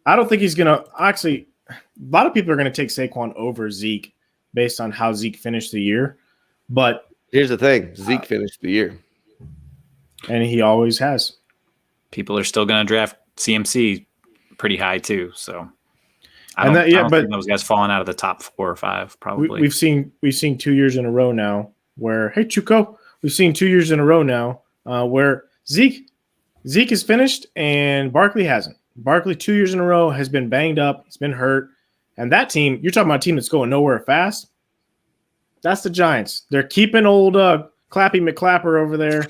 I don't think he's going to actually. A lot of people are going to take Saquon over Zeke based on how Zeke finished the year. But here's the thing. Zeke finished the year. And he always has. People are still going to draft CMC pretty high too. So I don't think those guys falling out of the top 4 or 5 probably. We've seen 2 years in a row now where, hey, Chuko, we've seen 2 years in a row now where Zeke is finished and Barkley hasn't. Barkley 2 years in a row has been banged up. He's been hurt. And that team, you're talking about a team that's going nowhere fast. That's the Giants. They're keeping old Clappy McClapper over there.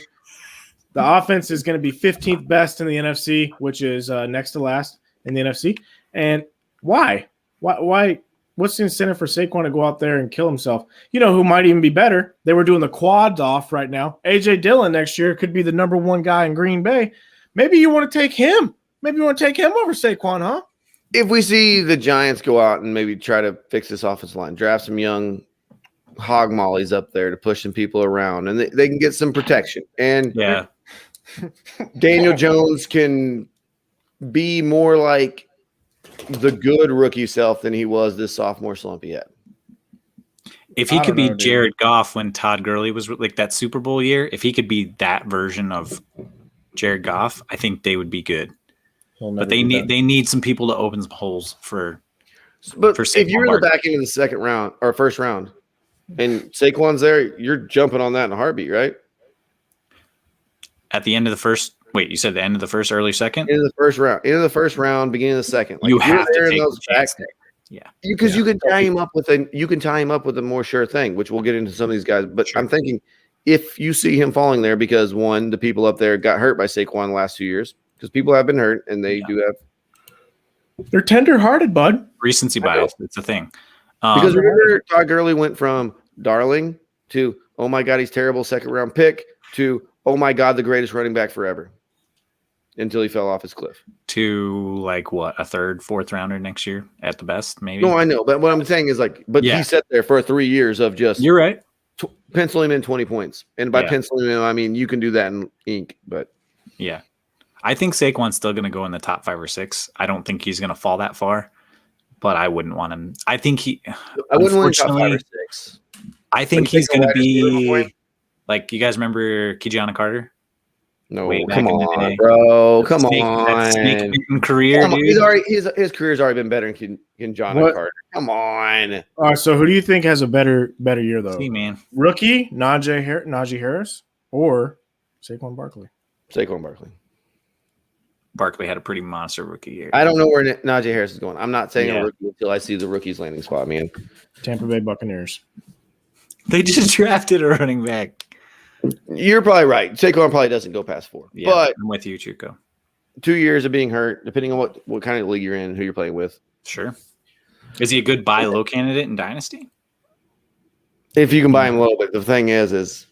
The offense is going to be 15th best in the NFC, which is next to last in the NFC. And why? Why? What's the incentive for Saquon to go out there and kill himself? You know who might even be better? They were doing the quads off right now. A.J. Dillon next year could be the number 1 guy in Green Bay. Maybe you want to take him. Maybe you want to take him over Saquon, huh? If we see the Giants go out and maybe try to fix this offensive line, draft some young hog mollies up there to push some people around, and they can get some protection. And Daniel Jones can be more like the good rookie self than he was this sophomore slump he had. If he could be Jared Goff when Todd Gurley was like that Super Bowl year, if he could be that version of Jared Goff, I think they would be good. But they need some people to open some holes for. But if you're in the back end of the 2nd round or 1st round, and Saquon's there, you're jumping on that in a heartbeat, right? At the end of the first, wait, you said the end of the first, early second? End of the first round, beginning of the second. Like, you have to take the chance. Yeah, because you can tie him up with a more sure thing, which we'll get into some of these guys. But I'm thinking if you see him falling there because one, the people up there got hurt by Saquon the last 2 years, because people have been hurt and they do have. They're tender-hearted, bud. Recency bias. It's a thing. Because remember, Todd Gurley went from darling to, oh my God, he's terrible, second-round pick, to, oh my God, the greatest running back forever, until he fell off his cliff. To, like, what, a third, fourth rounder next year at the best, maybe? No, I know. But what I'm saying is, like, he sat there for 3 years of just. You're right. Pencil him in 20 points. And by penciling him in, I mean, you can do that in ink, but. Yeah. I think Saquon's still going to go in the top 5 or 6. I don't think he's going to fall that far, but I wouldn't want him. I think I wouldn't want him top 5 or 6. I think he's going to be like, you guys remember Kejuana Carter? No, come on, bro. Come on. Snake career, dude. His career's already been better than Kejuana Carter. Come on. So who do you think has a better year though? See, man. Rookie Najee Harris or Saquon Barkley? Saquon Barkley. Barkley had a pretty monster rookie year. I don't know where Najee Harris is going. I'm not saying a rookie until I see the rookie's landing spot, man. Tampa Bay Buccaneers. They just drafted a running back. You're probably right. Saquon probably doesn't go past 4. Yeah, but I'm with you, Chuko. 2 years of being hurt, depending on what kind of league you're in, who you're playing with. Sure. Is he a good buy low candidate in Dynasty? If you can buy him low, but the thing is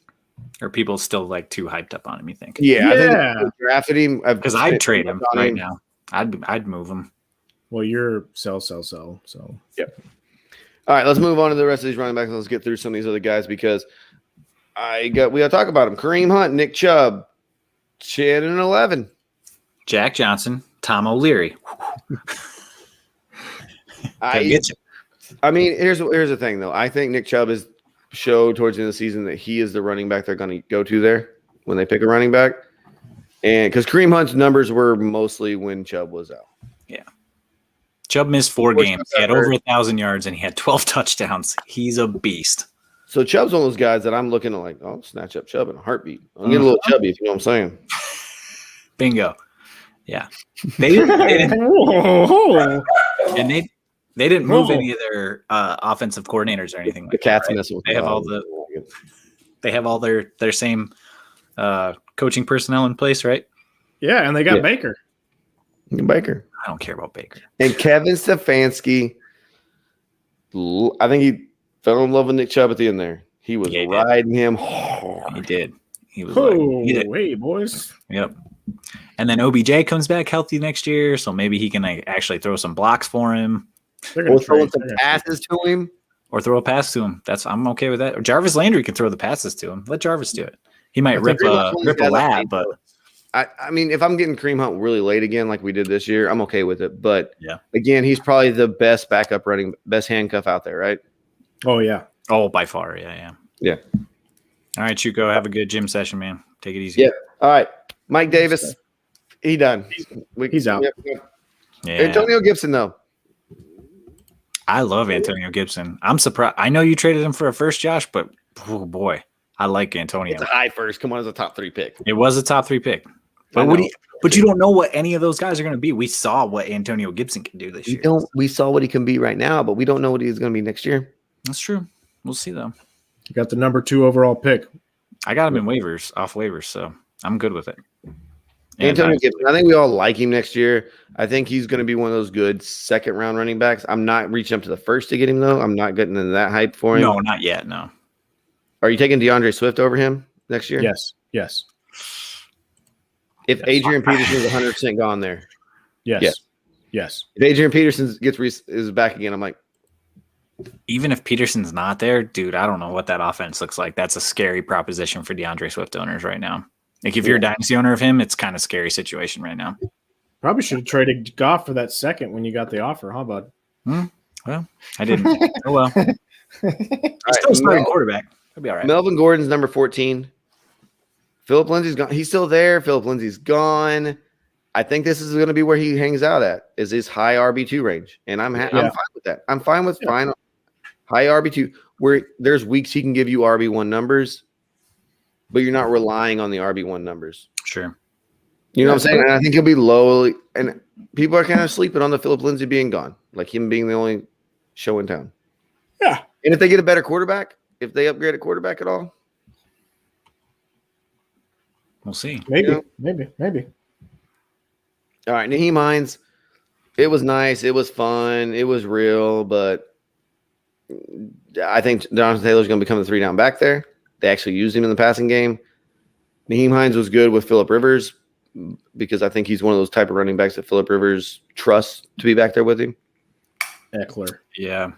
are people still like too hyped up on him, you think? Yeah. I think drafted him because I'd trade him right now. I'd move him. Well, you're sell. So yep. All right, let's move on to the rest of these running backs. Let's get through some of these other guys because we got to talk about them. Kareem Hunt, Nick Chubb, 10 and 11. Jack Johnson, Tom O'Leary. I mean, here's the thing though. I think Nick Chubb is showed towards the end of the season that he is the running back they're going to go to there when they pick a running back, and because Kareem Hunt's numbers were mostly when Chubb was out. Yeah, Chubb missed 4 games. He had over 1,000 yards and he had 12 touchdowns. He's a beast. So Chubb's one of those guys that I'm looking at like, I'll snatch up Chubb in a heartbeat. I'll get a little chubby, if you know what I'm saying. Bingo. Yeah. They didn't move any of their offensive coordinators or anything. The cat's messing with They have all their same coaching personnel in place, right? Yeah, and they got Baker. I don't care about Baker. And Kevin Stefanski, I think he fell in love with Nick Chubb at the end there. He was riding him hard. He did. He was hey, boys. Yep. And then OBJ comes back healthy next year, so maybe he can actually throw some blocks for him. Or throw some passes to him. Or throw a pass to him. I'm okay with that. Or Jarvis Landry can throw the passes to him. Let Jarvis do it. He might rip a lab, but I mean, if I'm getting Kareem Hunt really late again, like we did this year, I'm okay with it. But again, he's probably the best backup best handcuff out there, right? Oh yeah. Oh, by far, yeah. All right, Chuko, have a good gym session, man. Take it easy. Yeah. All right, Mike Davis, he done. He's out. Yeah. Antonio Gibson, though. I love Antonio Gibson. I'm surprised. I know you traded him for a first, Josh, but oh boy, I like Antonio. It's a high first. Come on, it's a top 3 pick. It was a top 3 pick. But you don't know what any of those guys are going to be. We saw what Antonio Gibson can do this year. We saw what he can be right now, but we don't know what he's going to be next year. That's true. We'll see though. You got the number 2 overall pick. I got him in off waivers, so I'm good with it. Antonio Gibson, I think we all like him next year. I think he's going to be one of those good second-round running backs. I'm not reaching up to the first to get him, though. I'm not getting into that hype for him. No, not yet, no. Are you taking DeAndre Swift over him next year? Yes. If Adrian Peterson is 100% gone there. Yes. If Adrian Peterson is back again, I'm like. Even if Peterson's not there, dude, I don't know what that offense looks like. That's a scary proposition for DeAndre Swift owners right now. Like, if you're a dynasty owner of him, it's kind of a scary situation right now. Probably should have traded Goff for that second when you got the offer, huh, bud? Well, I didn't. Oh, well. He's still starting quarterback. He'll be all right. Melvin Gordon's number 14. Philip Lindsay's gone. He's still there. Philip Lindsay's gone. I think this is going to be where he hangs out at, is his high RB2 range. And I'm fine with that. I'm fine with fine. High RB2, where there's weeks he can give you RB1 numbers, but you're not relying on the RB1 numbers. Sure. You know what I'm saying? And I think he'll be low. And people are kind of sleeping on the Philip Lindsay being gone, like him being the only show in town. Yeah. And if they get a better quarterback, if they upgrade a quarterback at all, we'll see. Maybe. All right, Nyheim Hines. It was nice. It was fun. It was real, but I think Jonathan Taylor's going to become the 3-down back there. They actually used him in the passing game. Nyheim Hines was good with Phillip Rivers because I think he's one of those type of running backs that Phillip Rivers trusts to be back there with him. Eckler. Yeah.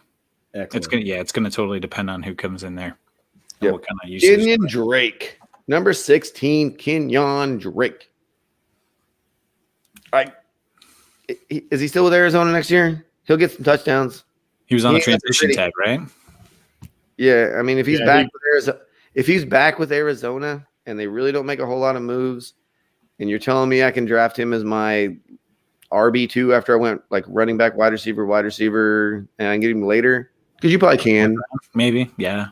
Eckler. It's gonna totally depend on who comes in there. Yep. What kind of usage. Kenyon Drake. Number 16, Kenyon Drake. Is he still with Arizona next year? He'll get some touchdowns. He was on the transition tag, right? Yeah, I mean, if he's back with Arizona and they really don't make a whole lot of moves, and you're telling me I can draft him as my RB2 after I went like running back, wide receiver, and I can get him later, because you probably can. Maybe, yeah.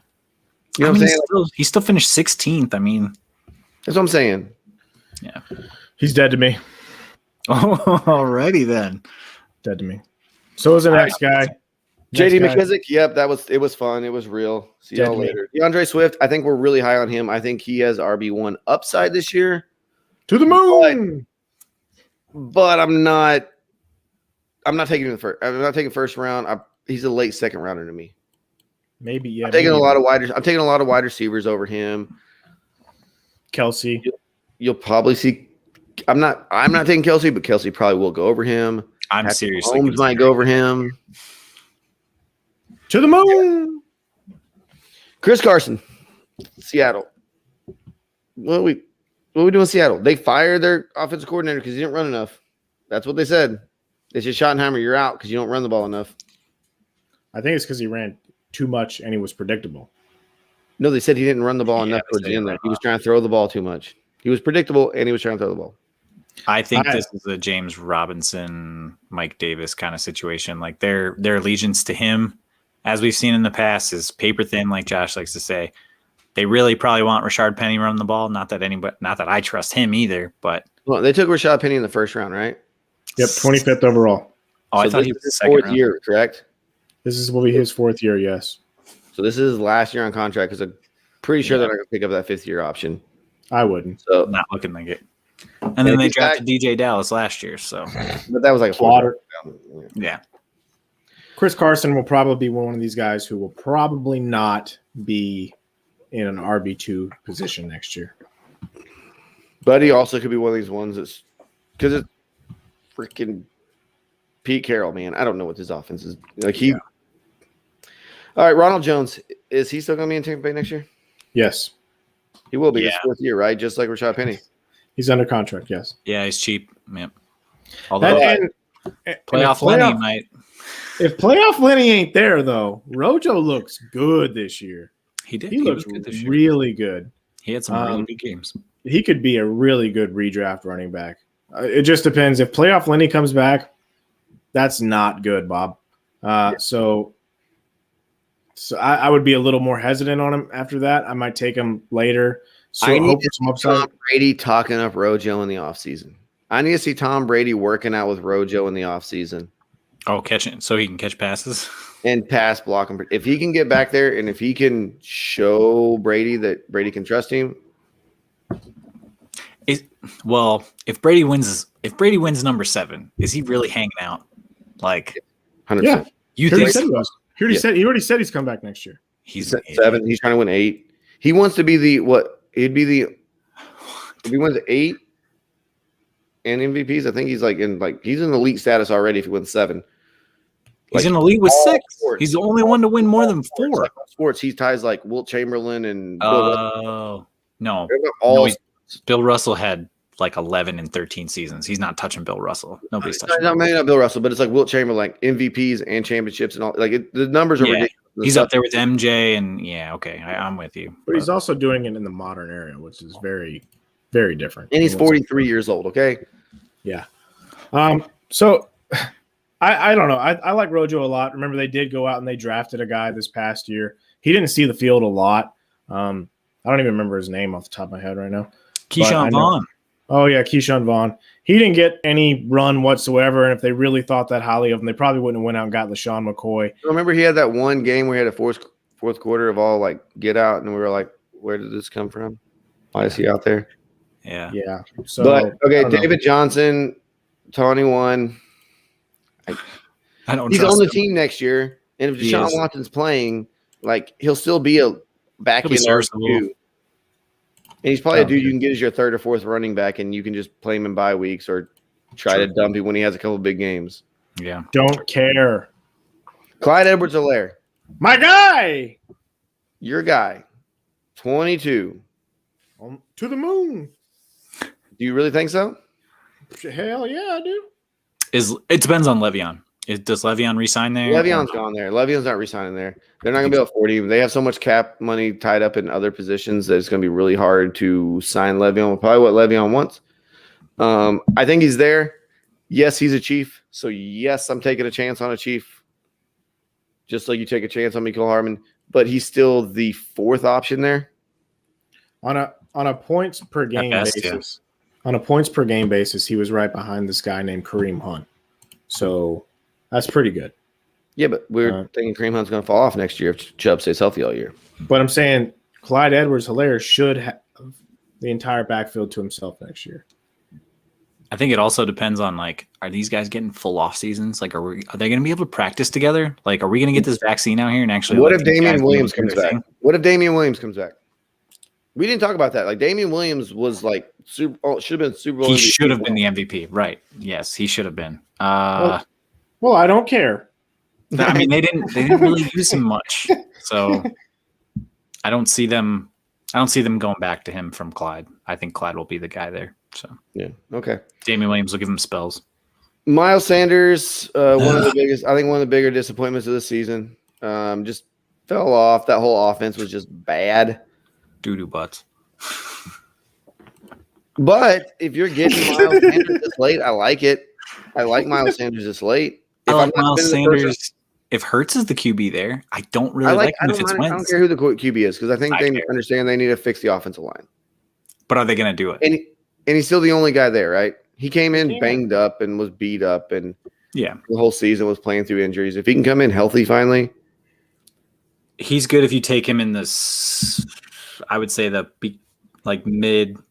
You know what I'm saying? He still finished 16th. I mean, that's what I'm saying. Yeah, he's dead to me. Oh, alrighty then. Dead to me. So is the next guy. J.D. McKissick. Yep, it was fun. It was real. See y'all later. DeAndre Swift. I think we're really high on him. I think he has RB1 upside this year. To the moon. But I'm not taking him the first. I'm not taking first round. He's a late second rounder to me. Maybe, yeah. I'm taking a lot of wide receivers over him. Kelsey. You'll probably see. I'm not taking Kelsey, but Kelsey probably will go over him. I'm seriously. Holmes might go over him. To the moon. Chris Carson, Seattle. What are we doing in Seattle? They fired their offensive coordinator because he didn't run enough. That's what they said. They said, Schottenheimer, you're out because you don't run the ball enough. I think it's because he ran too much and he was predictable. No, they said he didn't run the ball enough towards the end there. He was trying to throw the ball too much. He was predictable and he was trying to throw the ball. I think this is a James Robinson, Mike Davis kind of situation. Like their allegiance to him, as we've seen in the past, is paper thin, like Josh likes to say. They really probably want Rashard Penny running the ball. Not that I trust him either, but they took Rashard Penny in the first round, right? Yep, 25th overall. Oh, I thought he was his fourth year, correct? This will be his fourth year, yes. So this is his last year on contract because I'm pretty sure they're not going to pick up that fifth-year option. I wouldn't. So not looking like it. And then they drafted DJ Dallas last year, so. But that was like a water. Yeah. Chris Carson will probably be one of these guys who will probably not be in an RB2 position next year. But he also could be one of these ones that's because it's freaking Pete Carroll, man. I don't know what his offense is like. All right, Ronald Jones, is he still going to be in Tampa Bay next year? Yes, he will be his fourth year, right? Just like Rashard Penny. He's under contract. Yes. Yeah, he's cheap. Yep. Although playoff Lenny might. If playoff Lenny ain't there though, Rojo looks good this year. He did. He looks good this year. Really good. He had some really good games. He could be a really good redraft running back. It just depends. If playoff Lenny comes back, that's not good, Bob. So I would be a little more hesitant on him after that. I might take him later. So I need to see Tom Brady talking up Rojo in the offseason. I need to see Tom Brady working out with Rojo in the offseason. Oh, catching so he can catch passes and pass block him. If he can get back there and if he can show Brady that Brady can trust him. If Brady wins number 7, is he really hanging out? Like 100%. Yeah. You think he was? He already said he's come back next year. He's 7. He's trying to win 8. He wants to be if he wins 8 and MVPs, I think he's he's in elite status already if he wins 7. He's in elite with 6. Sports. He's the only one to win more than 4. Sports, he ties like Wilt Chamberlain and no. Bill Russell had like 11 and 13 seasons. He's not touching Bill Russell. Nobody's touching him. Maybe not Bill Russell, but it's like Wilt Chamberlain, like MVPs and championships and all. The numbers are ridiculous. He's up there with MJ and okay, I'm with you. But he's also doing it in the modern era, which is very, very different. And he's 43 years old. Okay. Yeah. So I don't know. I like Rojo a lot. Remember, they did go out and they drafted a guy this past year. He didn't see the field a lot. I don't even remember his name off the top of my head right now. Keyshawn Vaughn. Oh, yeah, Keyshawn Vaughn. He didn't get any run whatsoever, and if they really thought that highly of him, they probably wouldn't have went out and got LaShawn McCoy. Remember, he had that one game where he had a fourth quarter of all, like, get out, and we were like, where did this come from? Why is he out there? Yeah. Yeah. So, but, okay, David Johnson, 21. I don't He's trust on the him. team next year, and if Deshaun Watson's playing, like, he'll still be a back in there too. And he's probably a dude you can get as your third or fourth running back, and you can just play him in bye weeks or try to dump him when he has a couple big games. Yeah. Don't care. Clyde Edwards-Helaire. My guy. Your guy. 22. To the moon. Do you really think so? Hell yeah, I do. It depends on Le'Veon. Does Le'Veon resign there? Le'Veon's gone there. Le'Veon's not resigning there. They're not going to be able to afford him. They have so much cap money tied up in other positions that it's going to be really hard to sign Le'Veon. Probably what Le'Veon wants. I think he's there. Yes, he's a Chief. So, yes, I'm taking a chance on a Chief. Just like you take a chance on Mecole Hardman. But he's still the fourth option there. On a points per game basis. On a points per game basis, he was right behind this guy named Kareem Hunt. So that's pretty good. Yeah, but we're thinking Kareem Hunt's going to fall off next year if Chubb stays healthy all year. But I'm saying Clyde Edwards-Helaire should have the entire backfield to himself next year. I think it also depends on, like, are these guys getting full off seasons? Like, are they going to be able to practice together? Like, are we going to get this vaccine out here and actually? What if Damien Williams comes back? What if Damien Williams comes back? We didn't talk about that. Like, Damien Williams was like should have been Super Bowl. He should have been the MVP, right? Yes, he should have been. Well, I don't care. I mean, they didn't really use him much, so I don't see them going back to him from Clyde. I think Clyde will be the guy there. So yeah, okay. Damien Williams will give him spells. Miles Sanders, one of the bigger disappointments of the season. Just fell off. That whole offense was just bad. Doo-doo butts. But if you're getting Miles Sanders this late, I like it. I like Miles Sanders this late. I like Miles Sanders. If Hurts is the QB there, I don't really like him if it's Wentz. I don't care who the QB is because I think they understand they need to fix the offensive line. But are they going to do it? And he's still the only guy there, right? He came in banged up and was beat up, and the whole season was playing through injuries. If he can come in healthy finally, he's good if you take him in this. I would say mid, a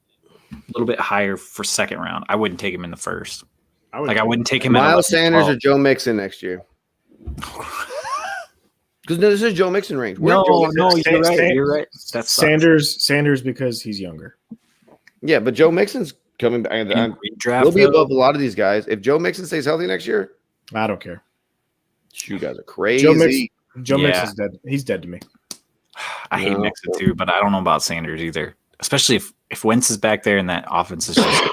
little bit higher for second round. I wouldn't take him in the first. I wouldn't take him. Miles Sanders or Joe Mixon next year. Because this is Joe Mixon range. No, you're right. That's Sanders because he's younger. Yeah, but Joe Mixon's coming back. He'll be above a lot of these guys. If Joe Mixon stays healthy next year, I don't care. You guys are crazy. Joe Mixon's dead. He's dead to me. I hate Mixon too, but I don't know about Sanders either. Especially if Wentz is back there and that offense is just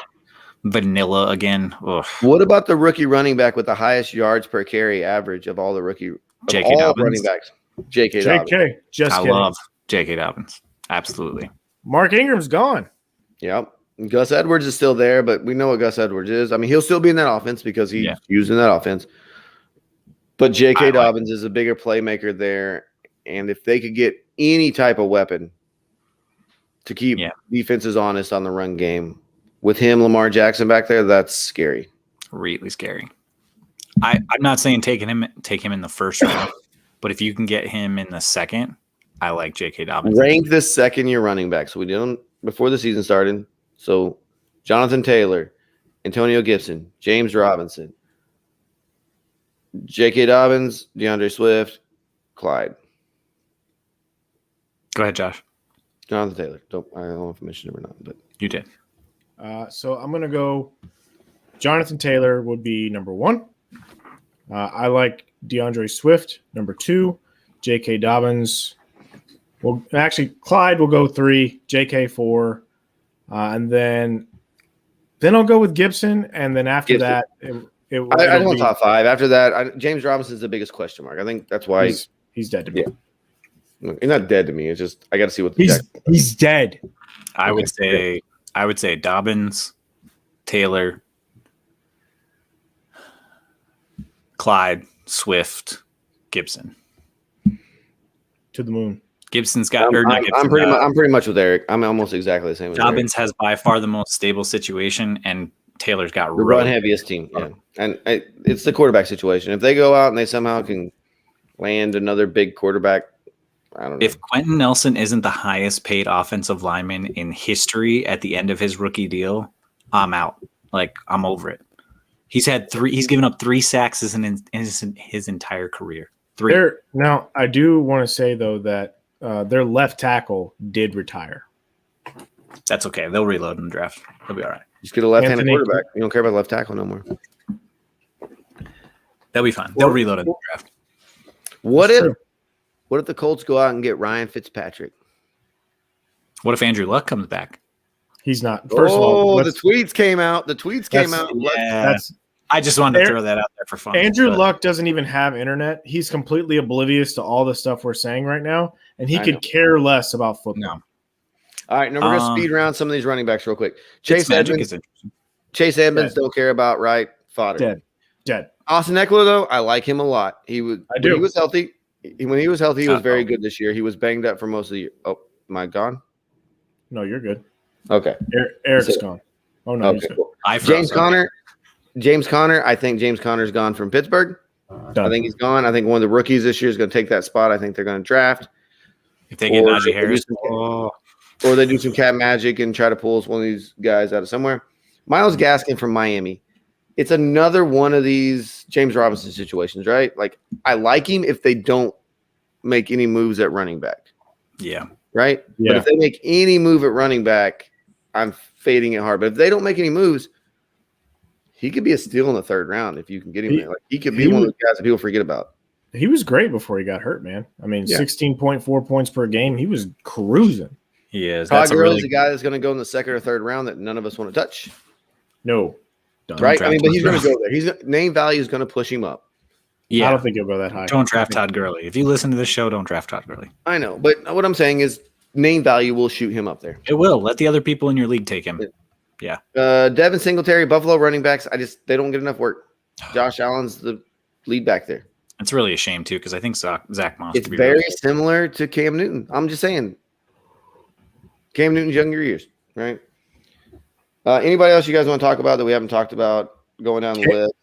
vanilla again. Ugh. What about the rookie running back with the highest yards per carry average of all the J.K. Dobbins? Running backs? J.K. Dobbins. I love J.K. Dobbins. Absolutely. Mark Ingram's gone. Yep. Gus Edwards is still there, but we know what Gus Edwards is. I mean, he'll still be in that offense because he's using that offense. But J.K. Dobbins is a bigger playmaker there. And if they could get any type of weapon to keep defenses honest on the run game, with him, Lamar Jackson back there, that's scary. Really scary. I'm not saying take him in the first round, but if you can get him in the second, I like J.K. Dobbins. Rank the second-year running back. So we did before the season started. So Jonathan Taylor, Antonio Gibson, James Robinson, J.K. Dobbins, DeAndre Swift, Clyde. Go ahead, Josh. Jonathan Taylor. I don't know if I mentioned him or not, but you did. So I'm going to go Jonathan Taylor would be number 1. I like DeAndre Swift, number 2. J.K. Dobbins. Well, actually, Clyde will go 3. J.K. 4. And then I'll go with Gibson. And then after that, I want top 5. After that, James Robinson is the biggest question mark. I think that's why he's dead to me. Yeah. He's not dead to me. It's just I got to see what he's dead. I would say Dobbins, Taylor, Clyde, Swift, Gibson. To the moon. Gibson's got. I'm pretty much with Eric. I'm almost exactly the same. Dobbins has by far the most stable situation, and Taylor's got the run heaviest team. Yeah, and it's the quarterback situation. If they go out and they somehow can land another big quarterback, I don't know. If Quentin Nelson isn't the highest paid offensive lineman in history at the end of his rookie deal, I'm out. Like, I'm over it. He's given up 3 sacks in his entire career. 3. Now, I do want to say though that their left tackle did retire. That's okay. They'll reload in the draft. They'll be all right. Just get a left-handed quarterback. You don't care about left tackle no more. They'll be fine. They'll reload in the draft. What if the Colts go out and get Ryan Fitzpatrick? What if Andrew Luck comes back? He's not. First of all, the tweets came out. Yeah. I just wanted to throw that out there for fun. Andrew Luck doesn't even have internet. He's completely oblivious to all the stuff we're saying right now, and he could care less about football. No. All right, now we're going to speed around some of these running backs real quick. Chase Edmonds don't care about right fodder. Dead. Austin Eckler, though, I like him a lot. When he was healthy, he was very good this year. He was banged up for most of the year. Oh, am I gone? No, you're good. Okay. Eric's gone. Oh, no. Okay, cool. James Conner, I think James Conner's gone from Pittsburgh. Done. I think he's gone. I think one of the rookies this year is going to take that spot. I think they're going to draft. If they get Najee Harris. Or they do some cat magic and try to pull one of these guys out of somewhere. Myles Gaskin from Miami. It's another one of these James Robinson situations, right? Like, I like him if they don't make any moves at running back. Yeah. Right? Yeah. But if they make any move at running back, I'm fading it hard. But if they don't make any moves, he could be a steal in the 3rd round if you can get him there. Like, he could be one of those guys that people forget about. He was great before he got hurt, man. I mean, 16.4 points per game. He was cruising. He is. Todd Gurley is a guy that's going to go in the 2nd or 3rd round that none of us want to touch. No. Right? I mean, but he's going to go there. Name value is going to push him up. Yeah. I don't think he'll go that high. Don't draft Todd Gurley. If you listen to this show, don't draft Todd Gurley. I know. But what I'm saying is name value will shoot him up there. It will. Let the other people in your league take him. Yeah. Devin Singletary, Buffalo running backs, they don't get enough work. Josh Allen's the lead back there. It's really a shame, too, because I think Zach Moss. It's very similar to Cam Newton. I'm just saying. Cam Newton's younger years, right? Anybody else you guys want to talk about that we haven't talked about going down the list?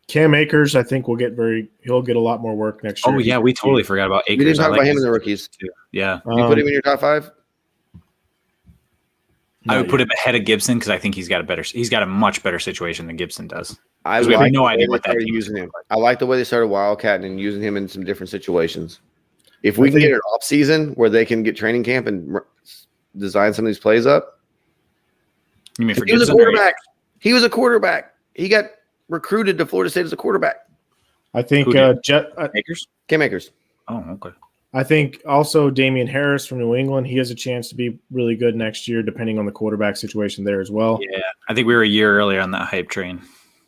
Cam Akers, I think he'll get a lot more work next year. Oh, yeah, we totally forgot about Akers. We didn't talk about him in the rookies. Too. Yeah. You put him in your top 5? I would put him ahead of Gibson because I think he's got a much better situation than Gibson does. I have no idea what that using him. I like the way they started wildcatting and using him in some different situations. If we can get an off season where they can get training camp and design some of these plays up. You mean for he was a quarterback? He was a quarterback. He got recruited to Florida State as a quarterback. I think Akers? Cam Akers. Oh, okay. I think also Damien Harris from New England, he has a chance to be really good next year, depending on the quarterback situation there as well. Yeah, I think we were a year earlier on that hype train.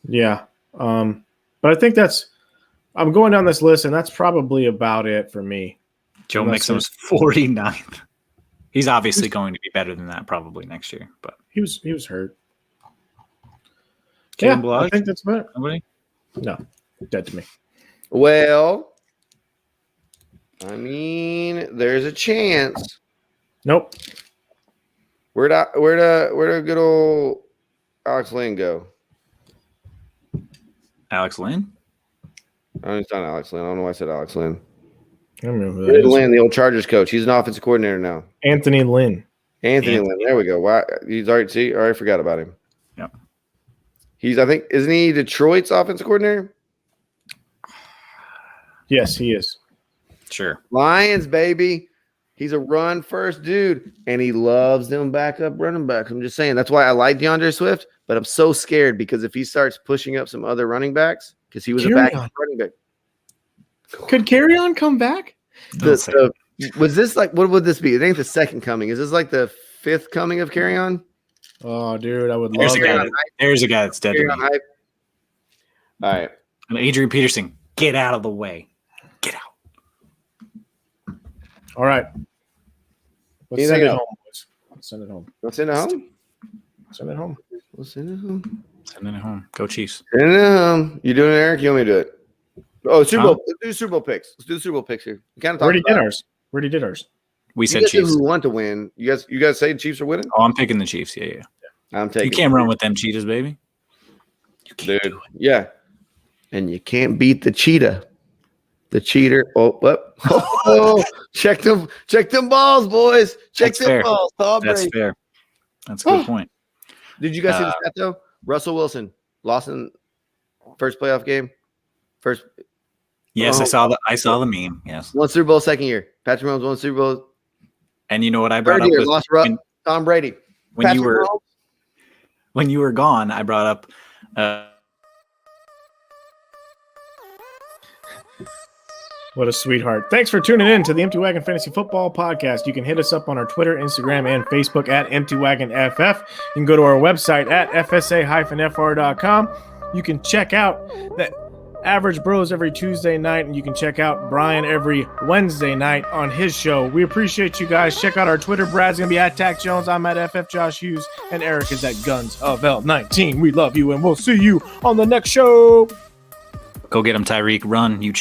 Yeah. But I think I'm going down this list, and that's probably about it for me. Joe Mixon's 49th. He's obviously going to be better than that probably next year, but he was hurt. I think that's about it. Nobody? No, dead to me. Well, I mean, there's a chance. Nope. Where'd good old Alex Lynn go? Alex Lynn? It's not Alex Lynn. I don't know why I said Alex Lynn. I don't know who that is. Lynn, the old Chargers coach. He's an offensive coordinator now. Anthony Lynn. Anthony Lynn. There we go. Why he's already I forgot about him. Yep. Isn't he Detroit's offensive coordinator? Yes, he is. Sure. Lions, baby. He's a run first dude, and he loves them backup running backs. I'm just saying. That's why I like DeAndre Swift, but I'm so scared because if he starts pushing up some other running backs, because he was a backup running back. Could Kerryon come back? Was this like, what would this be? It ain't the second coming. Is this like the 5th coming of Kerryon? Oh, dude, I would love it. There's a guy that's dead to me. All right. And Adrian Peterson, get out of the way. Get out. All right. Let's send it home, boys. Send it home. Let's send it home? Send it home. Let's send it home. Sending it home. Go Chiefs. Send it home. You doing it, Eric? You want me to do it? Oh, Super Bowl. Let's do Super Bowl picks. Let's do the Super Bowl picks here. We kind of already did ours. We said Chiefs. Who want to win? You guys say the Chiefs are winning? Oh, I'm picking the Chiefs. Yeah. I'm taking. You can't run with them cheetahs, baby. You can't do it. Yeah, and you can't beat the cheetah. The cheater. Oh, check them balls, boys. Check them balls. That's fair. That's a good point. Did you guys see the stat though? Russell Wilson lost in first playoff game. Yes, I saw the meme. Yes. One Super Bowl second year. Patrick Mahomes won Super Bowl. And you know what I brought up? Lost Tom Brady. When you were gone, I brought up what a sweetheart. Thanks for tuning in to the Empty Wagon Fantasy Football Podcast. You can hit us up on our Twitter, Instagram, and Facebook at EmptyWagonFF. You can go to our website at fsa-fr.com. You can check out the Average Bros every Tuesday night, and you can check out Brian every Wednesday night on his show. We appreciate you guys. Check out our Twitter. Brad's going to be at Tack Jones. I'm at FF Josh Hughes, and Eric is at Guns of L19. We love you, and we'll see you on the next show. Go get him, Tyreek. Run, you cheat.